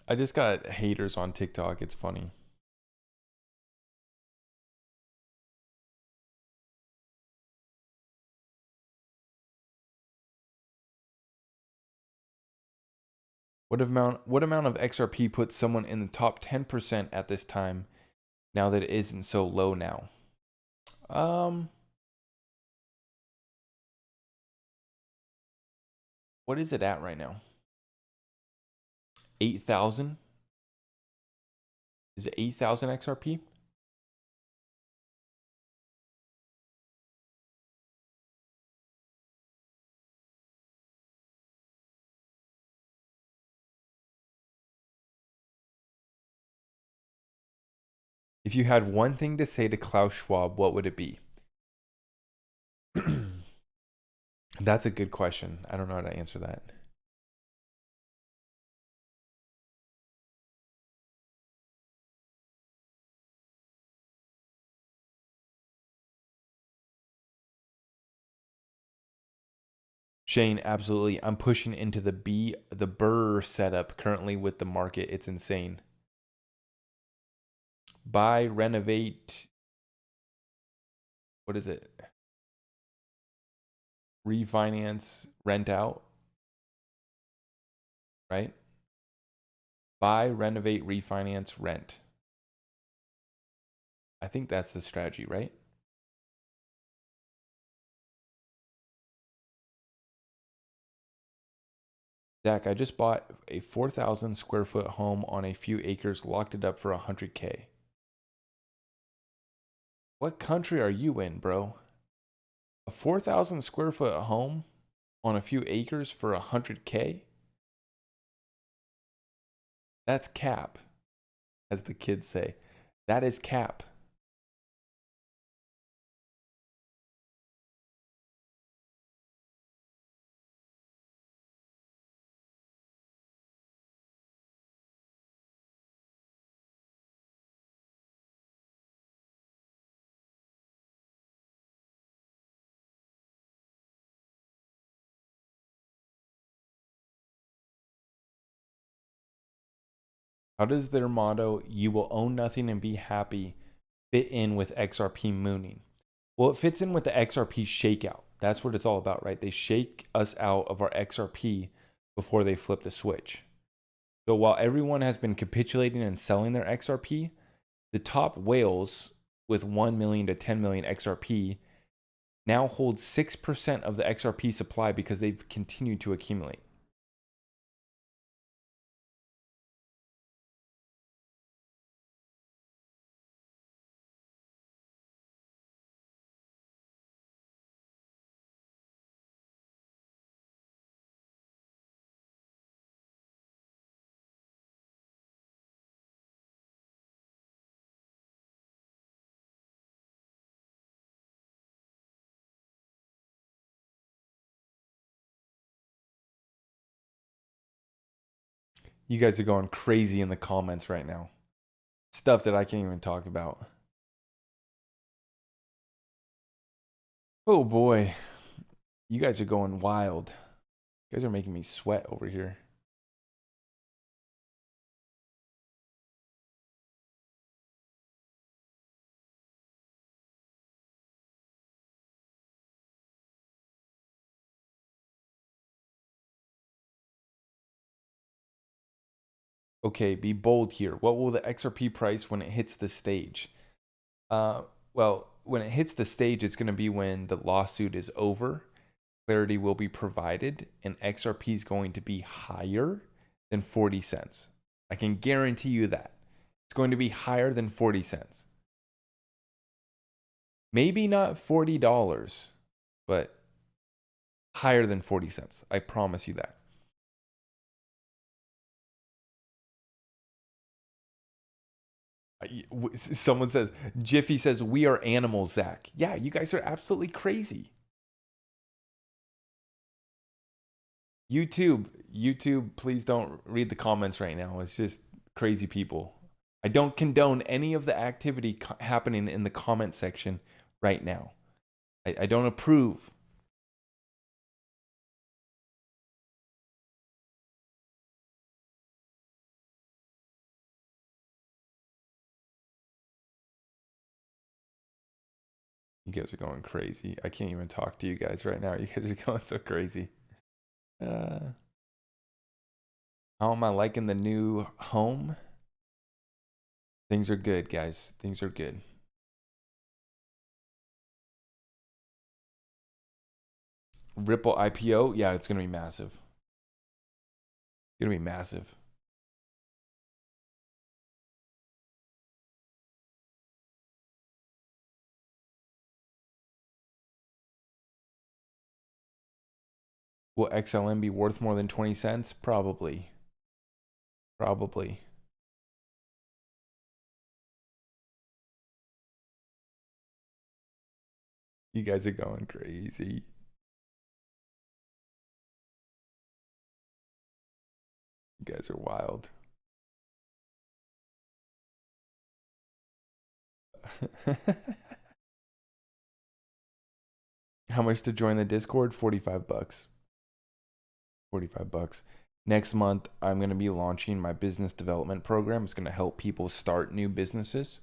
I just got haters on TikTok. It's funny. What amount of XRP puts someone in the top 10% at this time now that it isn't so low now? Um what is it at right now? 8,000? Is it 8,000 XRP? If you had one thing to say to Klaus Schwab, what would it be? That's a good question. I don't know how to answer that. Shane, absolutely. I'm pushing into the Burr setup currently with the market. It's insane. Buy, renovate. What is it? Refinance, rent out, right? Buy, renovate, refinance, rent. I think that's the strategy, right? Zach, I just bought a 4,000 square foot home on a few acres, locked it up for 100K. What country are you in, bro? A 4,000 square foot home on a few acres for 100K? That's cap, as the kids say. That is cap. How does their motto, "You will own nothing and be happy," fit in with XRP mooning? Well, it fits in with the XRP shakeout. That's what it's all about, right? They shake us out of our XRP before they flip the switch. So while everyone has been capitulating and selling their XRP, the top whales with 1 million to 10 million XRP now hold 6% of the XRP supply because they've continued to accumulate. You guys are going crazy in the comments right now. Stuff that I can't even talk about. Oh boy. You guys are going wild. You guys are making me sweat over here. Okay, be bold here. What will the XRP price when it hits the stage? Well, when it hits the stage, it's going to be when the lawsuit is over. Clarity will be provided, and XRP is going to be higher than 40 cents. I can guarantee you that. It's going to be higher than 40 cents. Maybe not $40, but higher than 40 cents. I promise you that. Someone says, Jiffy says, we are animals, Zach. Yeah, you guys are absolutely crazy. YouTube, please don't read the comments right now. It's just crazy people. I don't condone any of the activity happening in the comment section right now. I don't approve. You guys are going crazy. I can't even talk to you guys right now. You guys are going so crazy. How am I liking the new home? Things are good, guys. Things are good. Ripple IPO, yeah, it's gonna be massive. It's gonna be massive. Will XLM be worth more than 20 cents? Probably. Probably. You guys are going crazy. You guys are wild. How much to join the Discord? 45 bucks. 45 bucks. Next month, I'm going to be launching my business development program. It's going to help people start new businesses,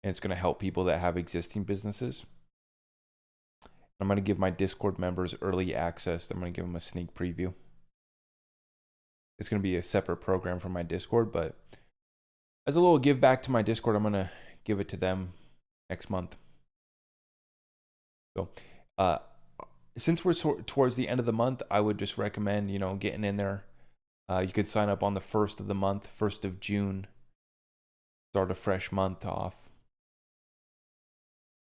and it's going to help people that have existing businesses. I'm going to give my Discord members early access. I'm going to give them a sneak preview. It's going to be a separate program from my Discord, but as a little give back to my Discord, I'm going to give it to them next month. So, since we're towards the end of the month, I would just recommend, getting in there, You could sign up on the 1st of the month, 1st of June. Start a fresh month off.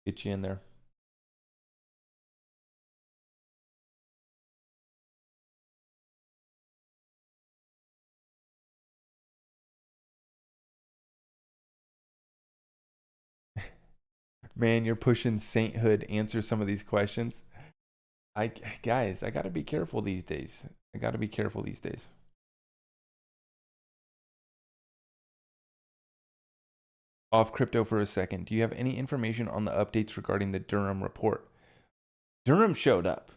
Get you in there. Man, you're pushing sainthood. Answer some of these questions. Guys, I gotta be careful these days. I gotta be careful these days. Off crypto for a second. Do you have any information on the updates regarding the Durham report? Durham showed up.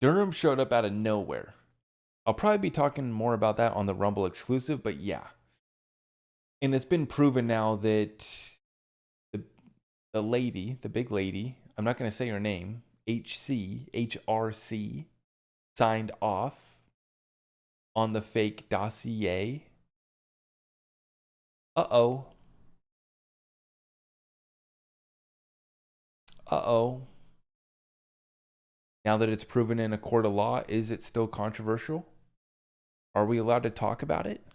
Durham showed up out of nowhere. I'll probably be talking more about that on the Rumble exclusive, but yeah. And it's been proven now that the lady, the big lady, I'm not going to say her name, HRC, signed off on the fake dossier. Uh-oh. Uh-oh. Now that it's proven in a court of law, is it still controversial? Are we allowed to talk about it?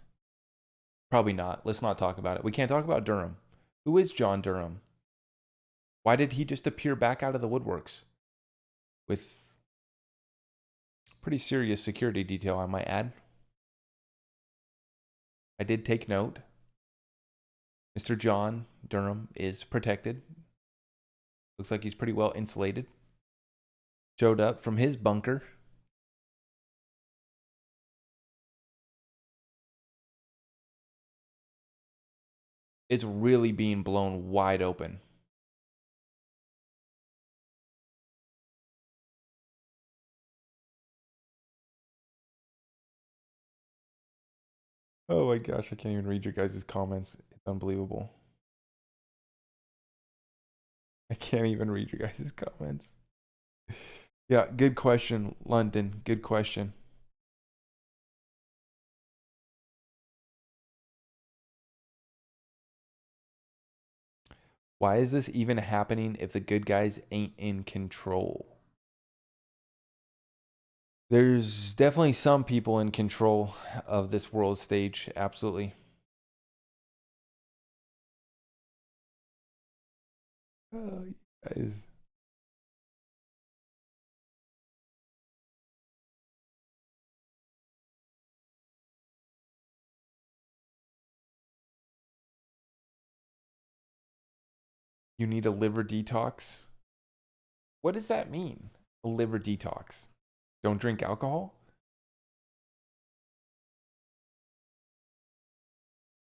Probably not. Let's not talk about it. We can't talk about Durham. Who is John Durham? Why did he just appear back out of the woodworks? With pretty serious security detail, I might add. I did take note. Mr. John Durham is protected. Looks like he's pretty well insulated. Showed up from his bunker. It's really being blown wide open. Oh my gosh, I can't even read your guys' comments. It's unbelievable. I can't even read your guys' comments. Yeah, good question, London. Good question. Why is this even happening if the good guys ain't in control? There's definitely some people in control of this world stage. Absolutely. Guys. You need a liver detox? What does that mean? A liver detox? Don't drink alcohol?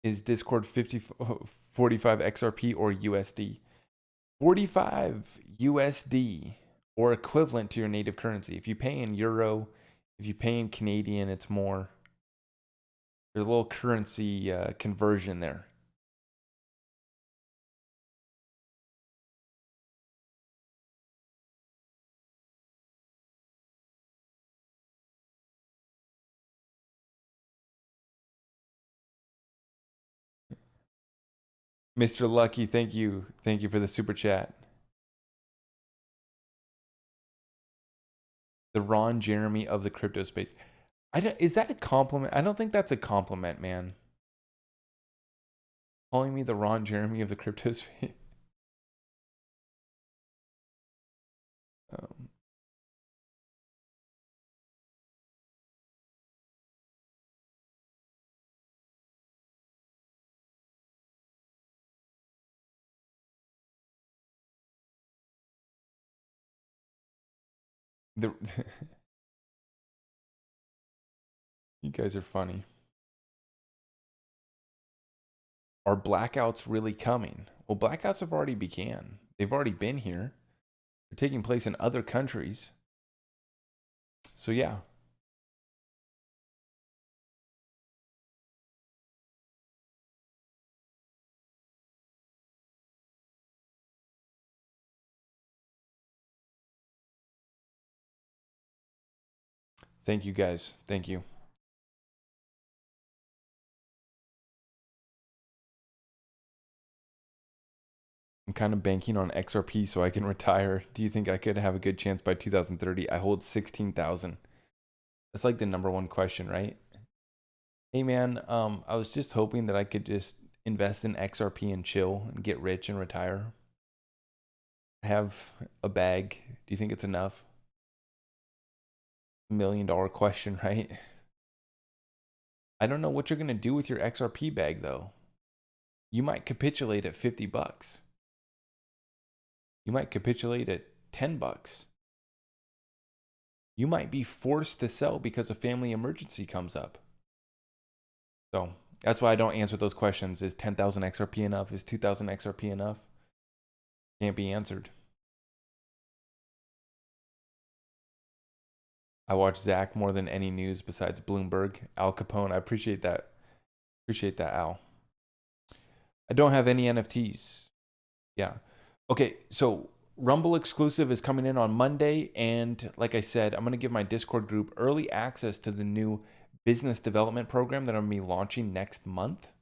Is Discord 45 XRP or USD? 45 USD or equivalent to your native currency. If you pay in euro, if you pay in Canadian, it's more. There's a little currency conversion there. Mr. Lucky, thank you. Thank you for the super chat. The Ron Jeremy of the crypto space. Is that a compliment? I don't think that's a compliment, man. Calling me the Ron Jeremy of the crypto space. Um, the You guys are funny. Are blackouts really coming? Well, blackouts have already began. They've already been here. They're taking place in other countries. So yeah. Thank you guys. Thank you. I'm kind of banking on XRP so I can retire. Do you think I could have a good chance by 2030? I hold 16,000. That's like the number one question, right? Hey man, I was just hoping that I could just invest in XRP and chill and get rich and retire. I have a bag. Do you think it's enough? $1 million question, right? I don't know what you're gonna do with your XRP bag though. You might capitulate at 50 bucks. You might capitulate at 10 bucks. You might be forced to sell because a family emergency comes up. So that's why I don't answer those questions. Is 10,000 XRP enough? Is 2,000 XRP enough? Can't be answered. I watch Zach more than any news besides Bloomberg. Al Capone. I appreciate that. Appreciate that, Al. I don't have any NFTs. Yeah. Okay, so Rumble exclusive is coming in on Monday. And like I said, I'm going to give my Discord group early access to the new business development program that I'm going to be launching next month.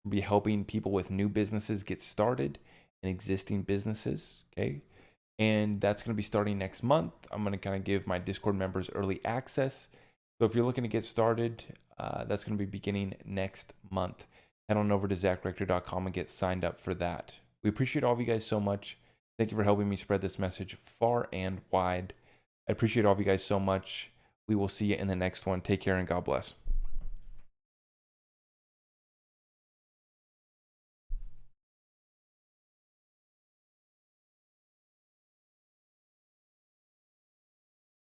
I'll be helping people with new businesses get started and existing businesses. Okay. And that's going to be starting next month. I'm going to kind of give my Discord members early access. So if you're looking to get started, that's going to be beginning next month. Head on over to zachrector.com and get signed up for that. We appreciate all of you guys so much. Thank you for helping me spread this message far and wide. I appreciate all of you guys so much. We will see you in the next one. Take care and God bless.